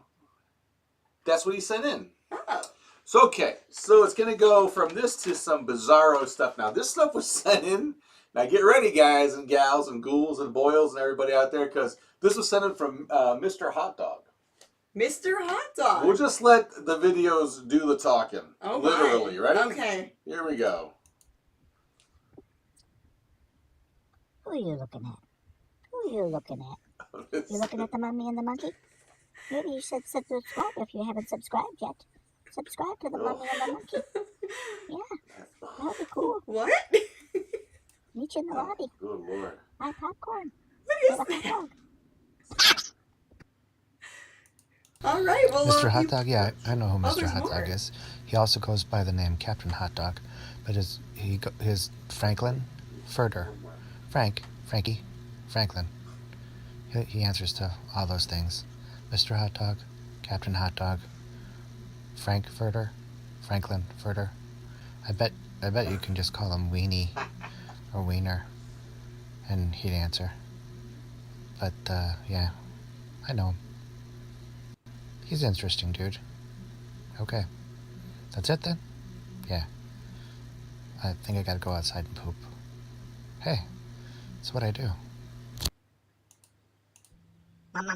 That's what he sent in. Oh. So, okay. So it's going to go from this to some bizarro stuff. Now, this stuff was sent in. Now, get ready, guys and gals and ghouls and boils and everybody out there, because this was sent in from Mr. Hot Dog. Mr. Hot Dog? We'll just let the videos do the talking. Oh, literally. Ready? Okay. Here we go. Who are you looking at? Who are you looking at? You looking at the Mummy and the Monkey? Maybe you should subscribe if you haven't subscribed yet. Subscribe to the Mummy and the Monkey. Yeah, that'd be cool. What? Meet you in the lobby. Good Lord. Buy popcorn. What is that? All right, well, Mr. Hot Dog, yeah, I know who Mr. there's Hot more. Dog is. He also goes by the name Captain Hot Dog, but his Franklin Furter, Frankie, Franklin. He answers to all those things. Mr. Hot Dog, Captain Hot Dog, Frank Furter, Franklin Furter. I bet you can just call him Weenie or Wiener, and he'd answer. But yeah, I know him. He's an interesting dude. Okay, that's it then. Yeah, I think I gotta go outside and poop. Hey, that's what I do. Mama,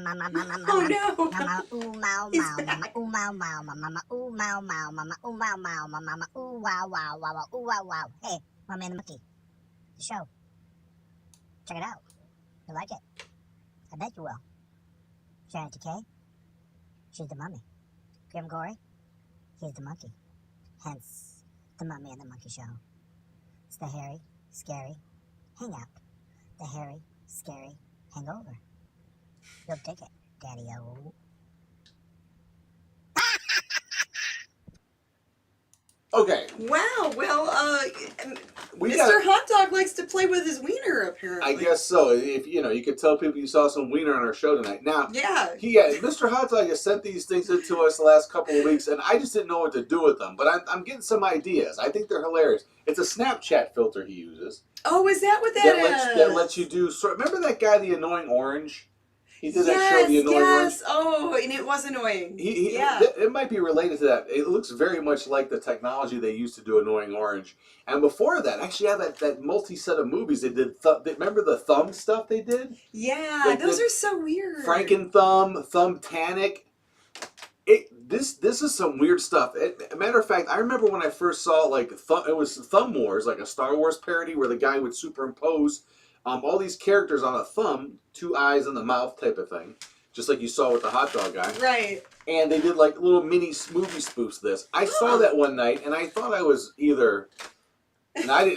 Oh no! mama, ooh, mow, mow, mama, ooh, mow, mow, mama, ooh, mow, mow, mama, ooh, mow, mow, mama, ooh, wow, wow, wow, wow, ooh, wow, wow. Hey, Mummy and the Monkey, the show. Check it out. You'll like it. I bet you will. Janet Decay, she's the Mummy. Grimm Gorri, he's the Monkey. Hence, the Mummy and the Monkey show. It's the hairy, scary hangout. The hairy, scary hangover. You'll dig it, Daddy-O. Okay. Wow, well, We Mr. got- Hot Dog likes to play with his wiener, apparently. I guess so. If you could tell people you saw some wiener on our show tonight. Now, Yeah. Mr. Hot Dog has sent these things into us the last couple of weeks, and I just didn't know what to do with them. But I'm getting some ideas. I think they're hilarious. It's a Snapchat filter he uses. Oh, is that what that is? That lets you do. Remember that guy, the Annoying Orange? He did that show, The Annoying Orange. Oh, and it was annoying. Yeah. It might be related to that. It looks very much like the technology they used to do Annoying Orange. And before that, actually, had that multi-set of movies they did. Remember the Thumb stuff they did? Yeah, those are so weird. Franken-Thumb, Thumbtanic. This is some weird stuff. Matter of fact, I remember when I first saw it was Thumb Wars, like a Star Wars parody where the guy would superimpose all these characters on a thumb, 2 eyes in the mouth type of thing. just like you saw with the hot dog guy. Right. And they did like little mini movie spoofs of this. I saw that one night, and I thought I was either... And I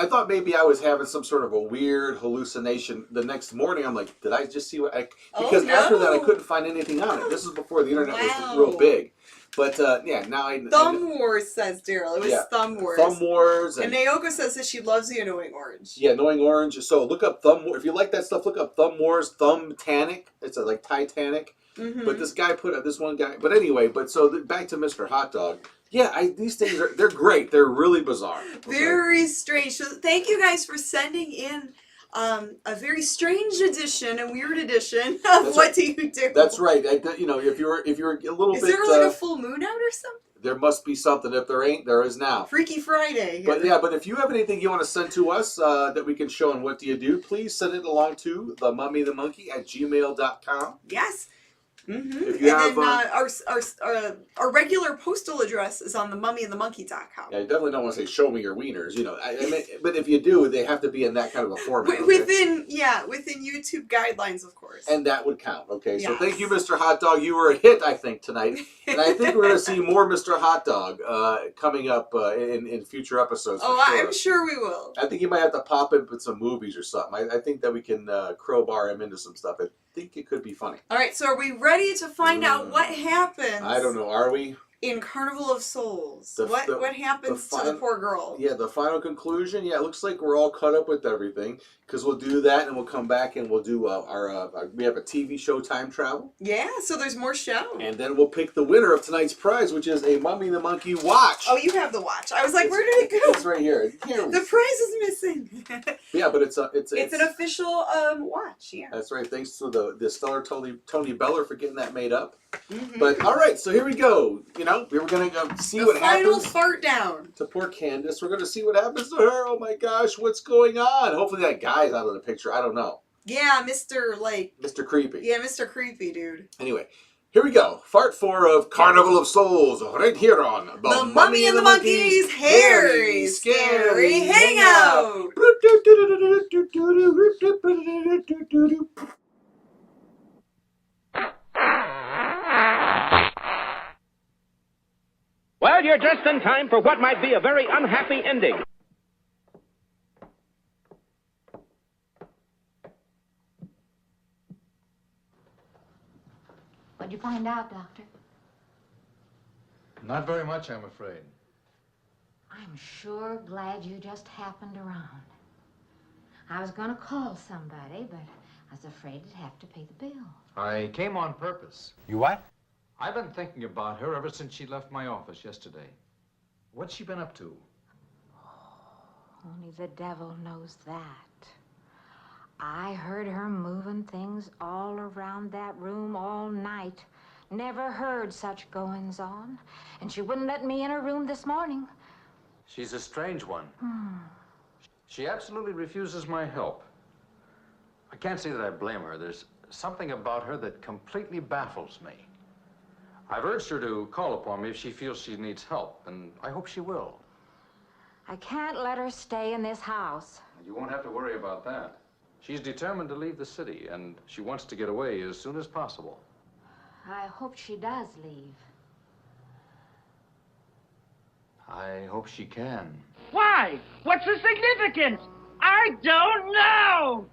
thought maybe I was having some sort of a weird hallucination. The next morning, I'm like, did I just see what I... Because after that, I couldn't find anything on it. This is before the internet was real big. But, yeah, now I... Thumb Wars, says Daryl. It was Thumb Wars. Thumb Wars. And Naoko says that she loves the Annoying Orange. Yeah, Annoying Orange. So look up Thumb Wars. If you like that stuff, look up Thumb Wars, Thumb-tanic. It's like Titanic. But this guy put up, this one guy... But anyway, back to Mr. Hot Dog. Yeah, these things they're great. They're really bizarre. Okay? Very strange. So thank you guys for sending in a very strange edition, a weird edition of What Do You Do? That's right. You know, if you're a little bit... Is there like a full moon out or something? There must be something. If there ain't, there is now. Freaky Friday. But yeah, but if you have anything you want to send to us that we can show on What Do You Do, please send it along to themummyandthemonkey@gmail.com. Yes. If you have, our regular postal address is on themummyandthemonkey.com. Yeah, you definitely don't want to say "show me your wieners," you know. I mean, but if you do, they have to be in that kind of a format. Within YouTube guidelines, of course. And that would count. Okay, so Yes. thank you, Mr. Hot Dog. You were a hit, I think, tonight, and I think we're going to see more Mr. Hot Dog coming up in future episodes. Oh, for sure. I'm sure we will. I think you might have to pop in with some movies or something. I think that we can crowbar him into some stuff. I think it could be funny. All right, so are we ready to find out what happens? I don't know. Are we? In Carnival of Souls. What happens to the poor girl? Yeah, the final conclusion. Yeah, it looks like we're all caught up with everything because we'll do that and we'll come back and we'll do we have a TV show time travel. Yeah, so there's more show. And then we'll pick the winner of tonight's prize, which is a Mummy the Monkey watch. Oh, you have the watch. I was like, where did it go? It's right here. The prize is missing. Yeah, but it's an official watch. Yeah. That's right. Thanks to the stellar Tony Beller for getting that made up. But all right, so here we go. You know, we were gonna see what happens. The final fart down To poor Candace. We're gonna see what happens to her. Oh my gosh, what's going on? Hopefully that guy's out of the picture. I don't know. Yeah, Mr. Creepy. Yeah, Mr. Creepy, dude. Anyway, here we go. Part 4 of Carnival of Souls, right here on The Mummy and the Monkey's Hairy Scary Hangout. Well, you're just in time for what might be a very unhappy ending. What'd you find out, Doctor? Not very much, I'm afraid. I'm sure glad you just happened around. I was going to call somebody, but I was afraid I'd have to pay the bill. I came on purpose. You what? I've been thinking about her ever since she left my office yesterday. What's she been up to? Only the devil knows that. I heard her moving things all around that room all night. Never heard such goings on. And she wouldn't let me in her room this morning. She's a strange one. She absolutely refuses my help. I can't say that I blame her. There's something about her that completely baffles me. I've urged her to call upon me if she feels she needs help, and I hope she will. I can't let her stay in this house. You won't have to worry about that. She's determined to leave the city, and she wants to get away as soon as possible. I hope she does leave. I hope she can. Why? What's the significance? I don't know!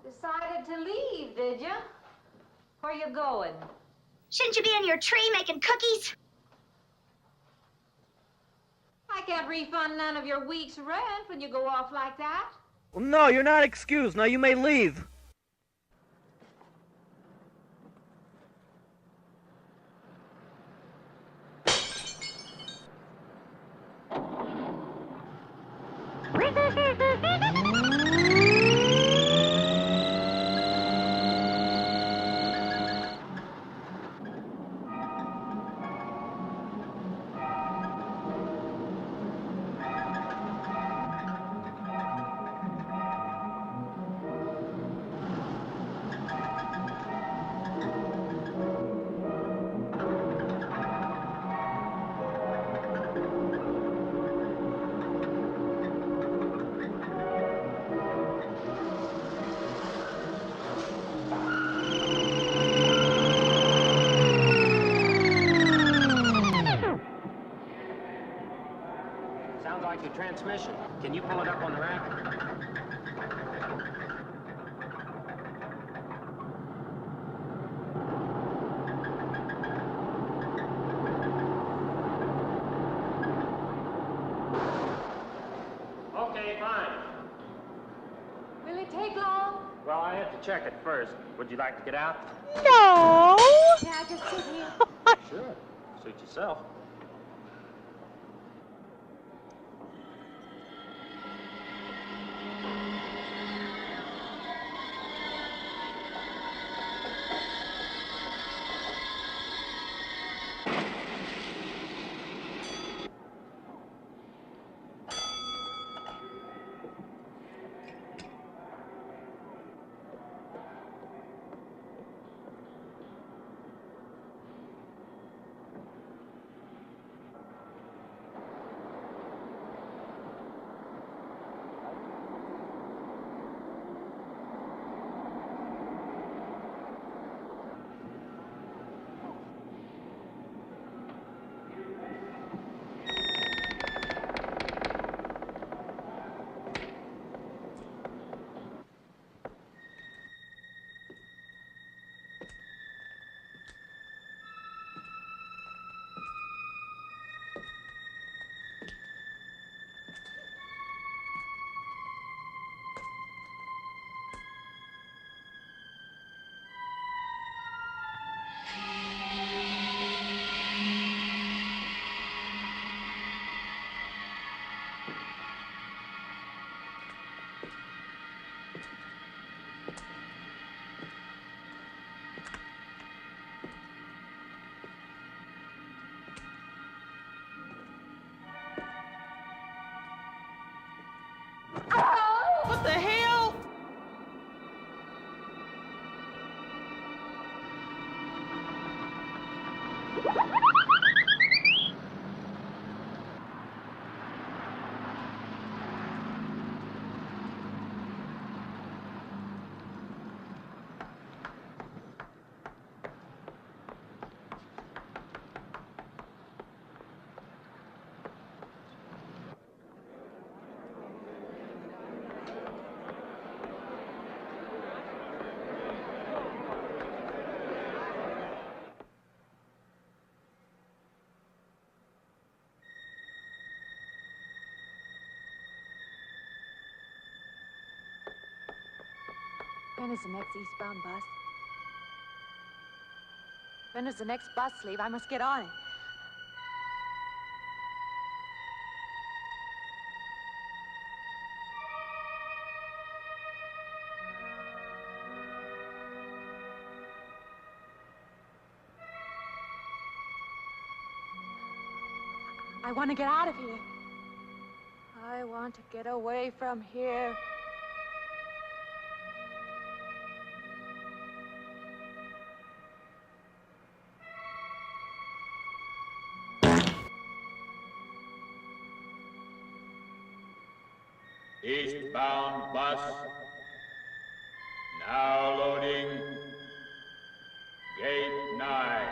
Decided to leave, did you? Where you going? Shouldn't you be in your tree making cookies? I can't refund none of your week's rent when you go off like that. Well, no, you're not excused. Now you may leave. Sounds like your transmission. Can you pull it up on the rack? Okay, fine. Will it take long? Well, I have to check it first. Would you like to get out? No. Can I just sit here? Sure. Suit yourself. What the hell? When is the next eastbound bus? When does the next bus leave? I must get on it. I want to get out of here. I want to get away from here. Eastbound bus. Now loading. Gate 9.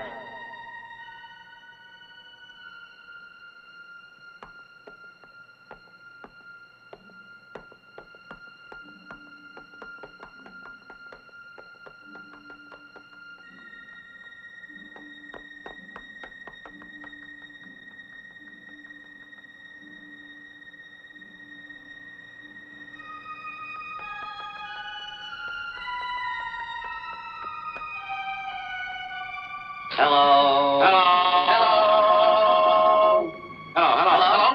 Hello. Hello. Hello. Hello. Hello. Hello.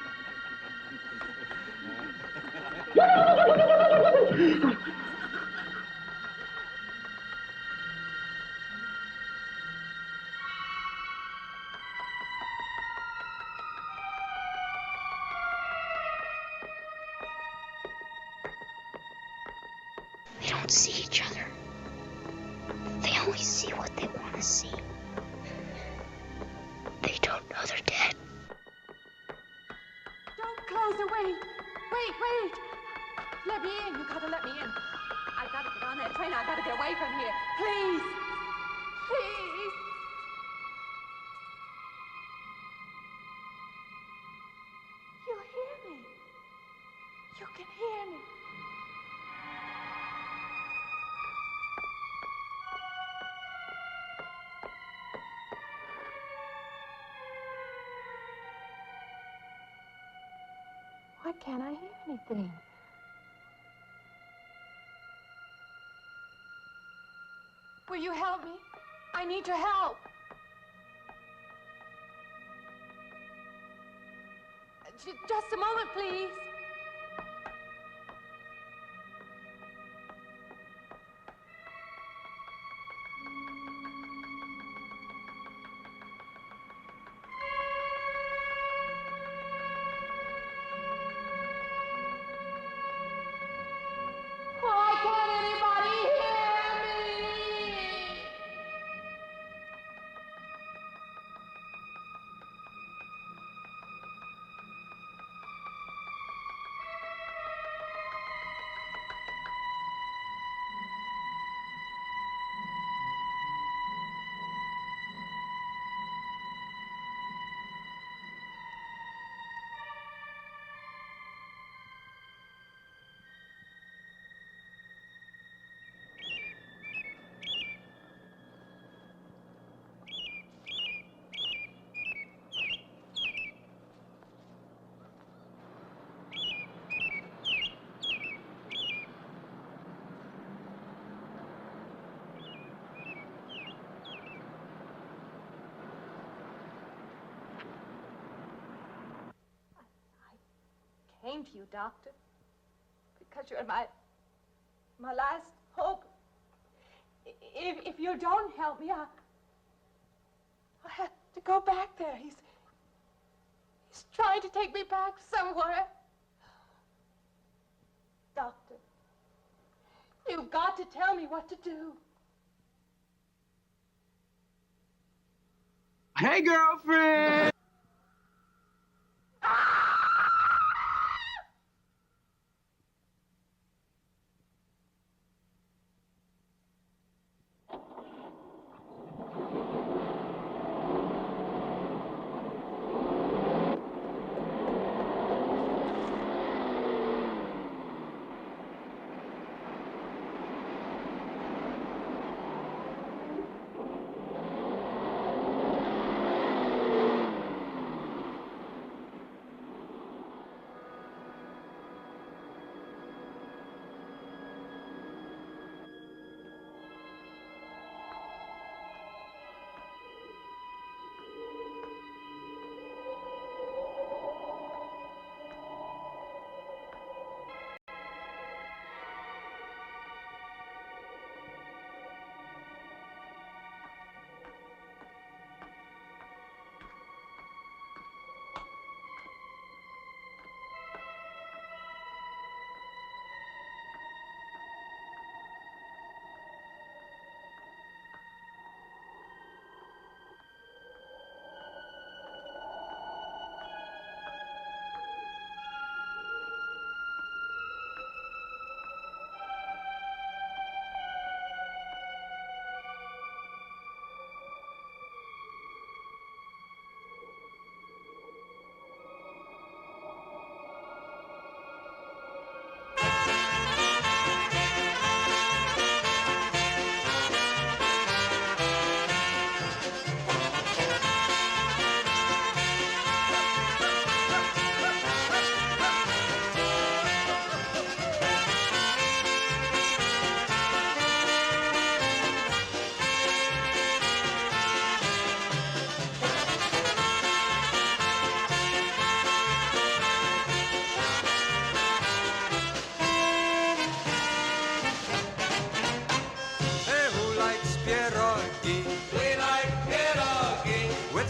They don't see each other. They only see what they want to see. They don't know they're dead. Don't close the wait. Wait. Let me in. You gotta let me in. I gotta get on that train. I gotta get away from here. Please. Please. You hear me. You can hear me. Why can't I hear anything? Will you help me? I need your help. Just a moment, please. Why can't anybody hear me? Came to you, Doctor, because you're my last hope. If you don't help me, I'll have to go back there. He's trying to take me back somewhere. Doctor, you've got to tell me what to do. Hey, girlfriend!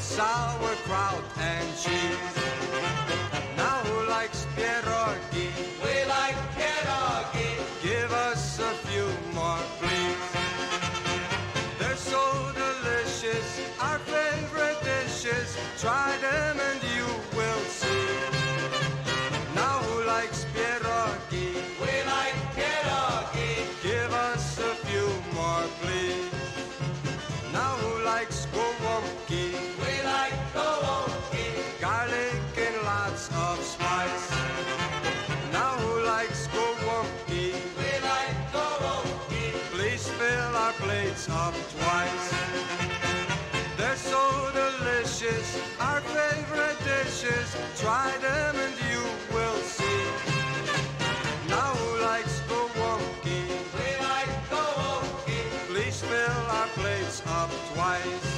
sauerkraut and cheese. Now who likes pierogi? We like pierogi. Give us a few twice. Now who likes Gorri? We like Gorri. Please fill our plates up twice. They're so delicious, our favorite dishes. Try them and you will see. Now who likes Gorri? We like Gorri. Please fill our plates up twice.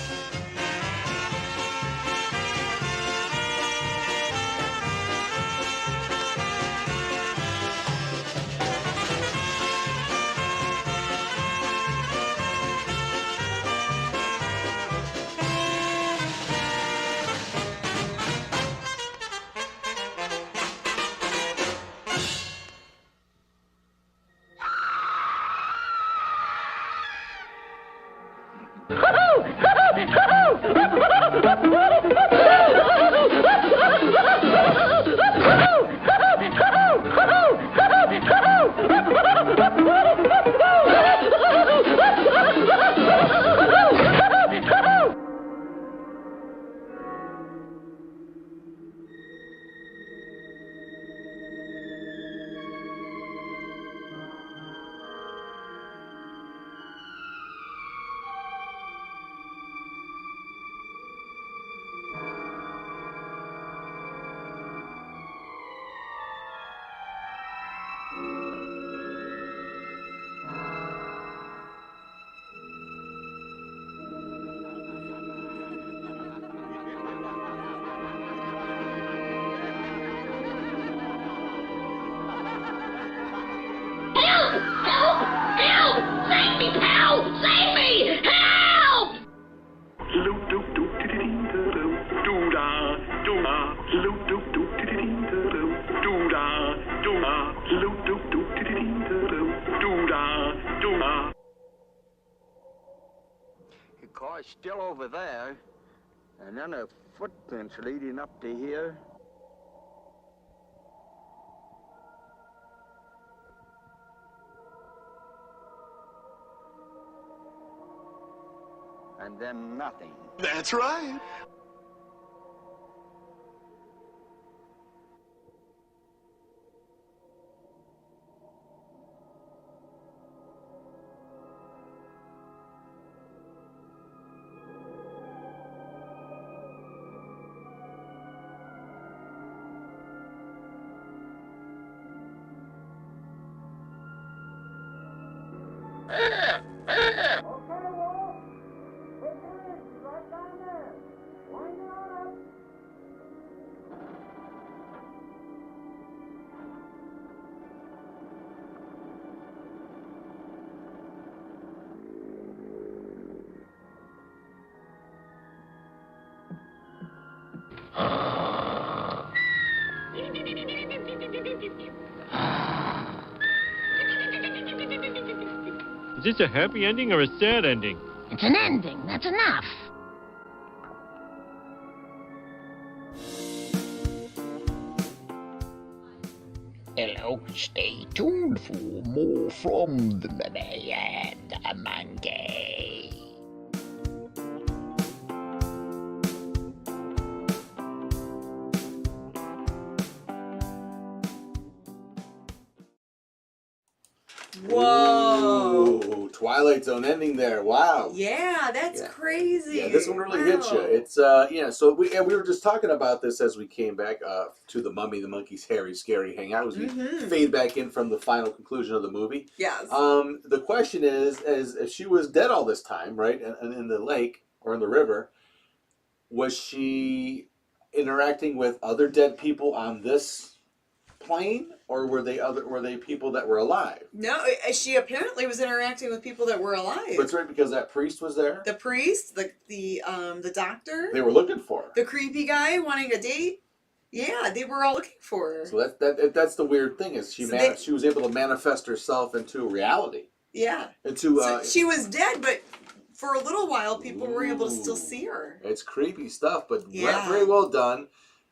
The car's still over there, and then the footprints leading up to here. And then nothing. That's right. Is this a happy ending or a sad ending? It's an ending. That's enough. Hello, stay tuned for more from the Mummy and the Monkey. Whoa. Ooh, Twilight Zone ending there. Wow. Yeah, that's crazy. Yeah, this one really hits you. It's yeah. So we were just talking about this as we came back to the Mummy, the Monkey's Hairy Scary Hangout as we fade back in from the final conclusion of the movie. Yes. The question is if she was dead all this time, right, and in the lake or in the river, was she interacting with other dead people on this plane, or were they people that were alive? No, she apparently was interacting with people that were alive. That's right, because that priest was there. The priest, the doctor. They were looking for her. The creepy guy wanting a date. Yeah, they were all looking for her. So that's the weird thing is she was able to manifest herself into reality. Yeah. Into so she was dead, but for a little while, people were able to still see her. It's creepy stuff, but very well done.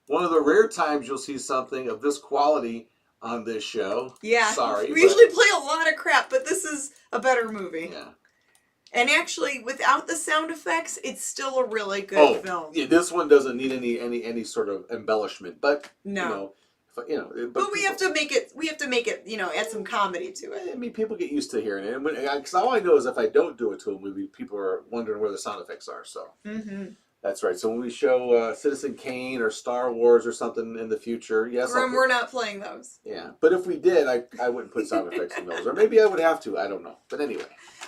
One of the rare times you'll see something of this quality on this show. Yeah. Sorry. We usually play a lot of crap, but this is a better movie. Yeah. And actually, without the sound effects, it's still a really good film. Yeah, this one doesn't need any sort of embellishment. But no. You know, but we have to make it. We have to make it. You know, add some comedy to it. I mean, people get used to hearing it, because all I know is if I don't do it to a movie, people are wondering where the sound effects are. So that's right. So when we show Citizen Kane or Star Wars or something in the future, yes, We're not playing those. Yeah, but if we did, I wouldn't put sound effects in those, or maybe I would have to. I don't know. But anyway.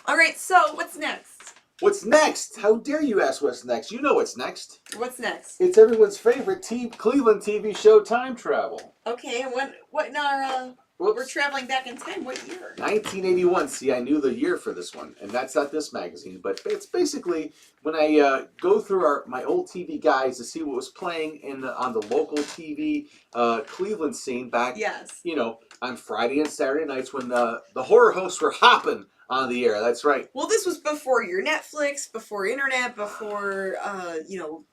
All right. So what's next? What's next? How dare you ask what's next? You know what's next. What's next? It's everyone's favorite Cleveland TV show, Time Travel. Okay, and what in our we're traveling back in time. What year? 1981. See, I knew the year for this one, and that's not this magazine, but it's basically when I go through my old TV guides to see what was playing on the local TV Cleveland scene back. Yes. You know, on Friday and Saturday nights when the horror hosts were hopping on the air. That's right. Well, this was before your Netflix, before internet, before you know,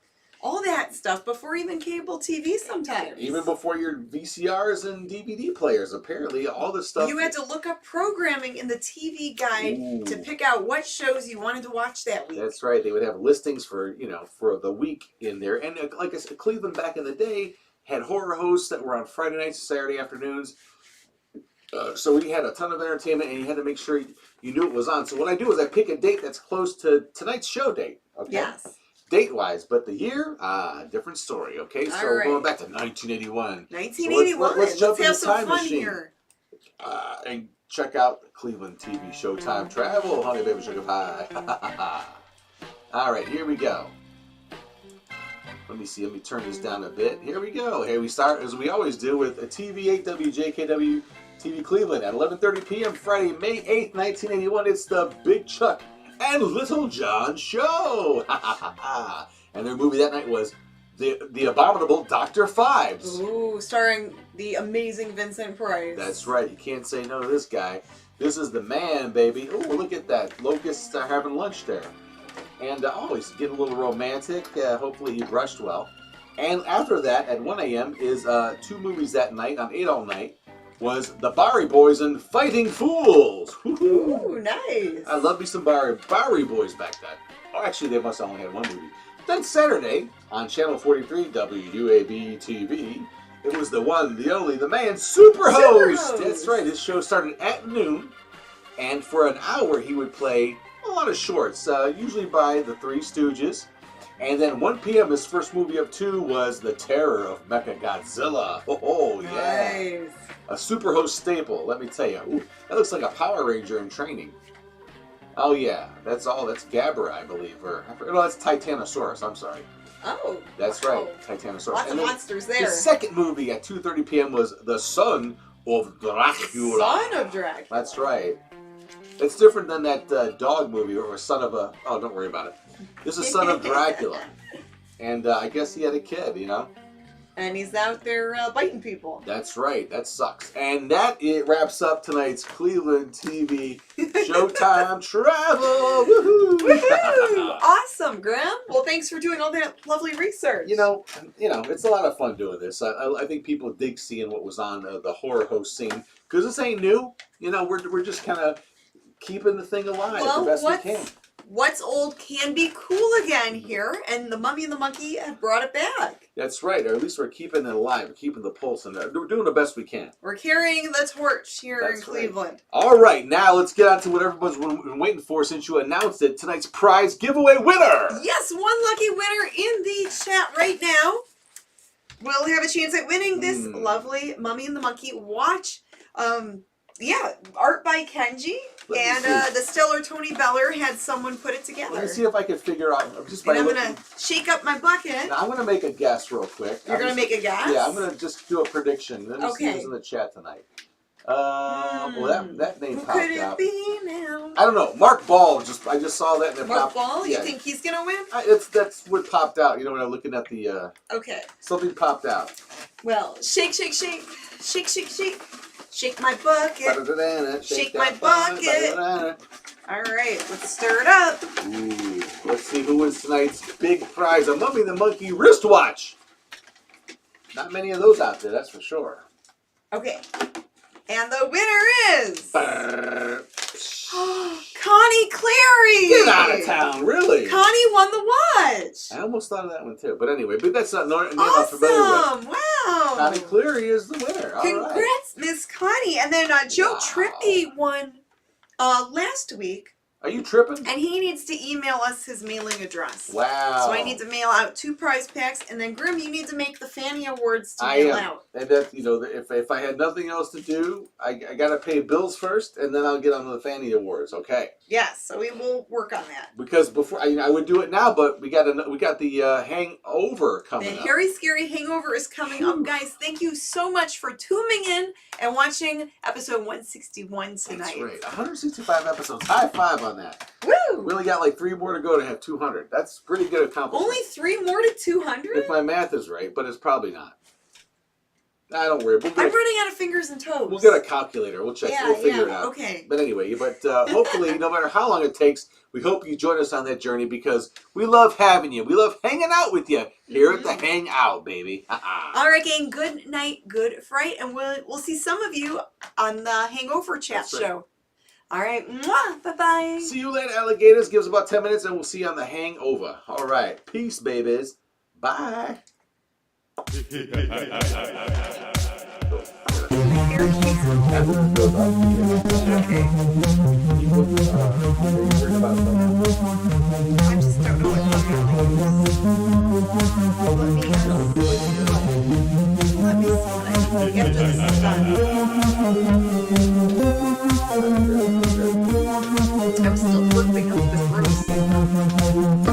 all that stuff, before even cable TV sometimes. Even before your VCRs and DVD players, apparently, all this stuff. You had to look up programming in the TV guide to pick out what shows you wanted to watch that week. That's right. They would have listings for the week in there. And like I said, Cleveland back in the day had horror hosts that were on Friday nights and Saturday afternoons. So we had a ton of entertainment, and you had to make sure you knew it was on. So what I do is I pick a date that's close to tonight's show date. Okay? Yes. Date-wise, but the year, different story. Okay, so All right. going back to 1981. 1981. So let's jump in have the some time fun machine. here. And check out the Cleveland TV show Time Travel, Honey Baby Sugar Pie. All right, here we go. Let me see. Let me turn this down a bit. Here we go. Here we start, as we always do, with a TV8 WJKW TV Cleveland at 11:30 p.m. Friday, May 8th, 1981. It's the Big Chuck and Little John Show. And their movie that night was The Abominable Dr. Fives. Ooh, starring the amazing Vincent Price. That's right. You can't say no to this guy. This is the man, baby. Oh, look at that. Locusts are having lunch there. And he's getting a little romantic. Hopefully he brushed well. And after that, at 1 a.m., is 2 movies that night on 8 all night. Was The Bowery Boys and Fighting Fools. Ooh, nice. I love me some Bowery Boys back then. Oh, actually, they must have only had one movie. Then Saturday, on Channel 43, WUAB-TV, it was the one, the only, the man, Superhost. That's right. His show started at noon, and for an hour, he would play a lot of shorts, usually by the Three Stooges. And then 1 p.m., his first movie of 2 was The Terror of Mechagodzilla. Oh, yeah. Nice. A Superhost staple, let me tell you. Ooh, that looks like a Power Ranger in training. Oh, yeah. That's Gabra, I believe. No, that's Titanosaurus. I'm sorry. Oh. That's right. Titanosaurus. Lots of monsters there. His second movie at 2:30 p.m. was The Son of Dracula. Son of Dracula. That's right. It's different than that dog movie or Son of a... Oh, don't worry about it. This is Son of Dracula. And I guess he had a kid, you know? And he's out there biting people. That's right. That sucks. And that wraps up tonight's Cleveland TV Showtime Travel. Woohoo! Woohoo! Awesome, Grimm. Well, thanks for doing all that lovely research. You know, it's a lot of fun doing this. I think people dig seeing what was on the horror host scene because this ain't new. You know, we're just kind of keeping the thing alive the best we can. What's old can be cool again here, and the Mummy and the Monkey have brought it back. That's right, or at least we're keeping it alive, we're keeping the pulse, and we're doing the best we can. We're carrying the torch here in Cleveland. Right. All right, now let's get on to what everyone's been waiting for since you announced it. Tonight's prize giveaway winner! Yes, one lucky winner in the chat right now will have a chance at winning this lovely Mummy and the Monkey watch. Art by Kenji, and the stellar Tony Beller had someone put it together. Let me see if I can figure out. I'm going to shake up my bucket. Now, I'm going to make a guess real quick. You're going to make a guess? Yeah, I'm going to just do a prediction. Let me see who's in the chat tonight. Well, that name popped could it out. Be now? I don't know. Mark Ball. I just saw that and it Mark popped. Ball? Yeah. You think he's going to win? That's what popped out. You know, when I'm looking at the... Okay. Something popped out. Well, shake, shake, shake. Shake, shake, shake. Shake my bucket. Shake my bucket. All right, let's stir it up. Ooh, let's see who wins tonight's big prize, a Mummy and the Monkey wristwatch. Not many of those out there, that's for sure. Okay. And the winner is Connie Clary. Get out of town, really? Connie won the watch. I almost thought of that one too. But anyway, but that's not a name I'm Awesome! familiar with. Wow. Connie Cleary is the winner. All right. Congrats, Miss Connie. And then Joe Trippy won last week. Are you tripping? And he needs to email us his mailing address. Wow. So I need to mail out 2 prize packs, and then Grimm, you need to make the Fanny Awards to mail out. And that, you know, if I had nothing else to do, I got to pay bills first, and then I'll get on the Fanny Awards. Okay. Yes, so we will work on that. Because before I would do it now, but we got the Hangover coming up. The Harry Scary Hangover is coming up, guys. Thank you so much for tuning in and watching episode 161 tonight. That's right. 165 episodes. High five on that. Woo! We only got like 3 more to go to have 200. That's pretty good accomplishment. Only 3 more to 200? If my math is right, but it's probably not. I don't worry. I'm running out of fingers and toes. We'll get a calculator. We'll check. Yeah, we'll figure it out. Okay. But anyway, hopefully, no matter how long it takes, we hope you join us on that journey because we love having you. We love hanging out with you here at the Hangout, baby. All right, gang. Good night, good fright, and we'll see some of you on the Hangover Chat show. All right. Mwah. Bye-bye. See you later, alligators. Give us about 10 minutes, and we'll see you on the Hangover. All right. Peace, babies. Bye. I'm still flipping up the roast.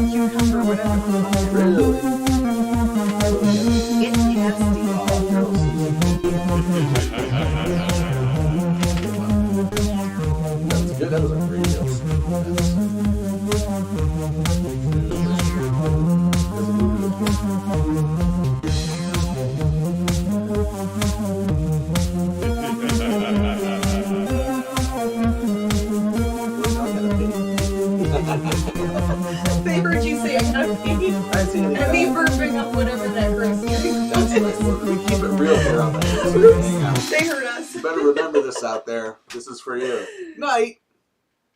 Cucumber, whatever. Really? It's nasty. That's good. That was a great They heard you say I gotta pee. And me burping up whatever that gross is. That's right. We keep it real here on the Hangout. They heard us. You better remember this out there. This is for you. Night.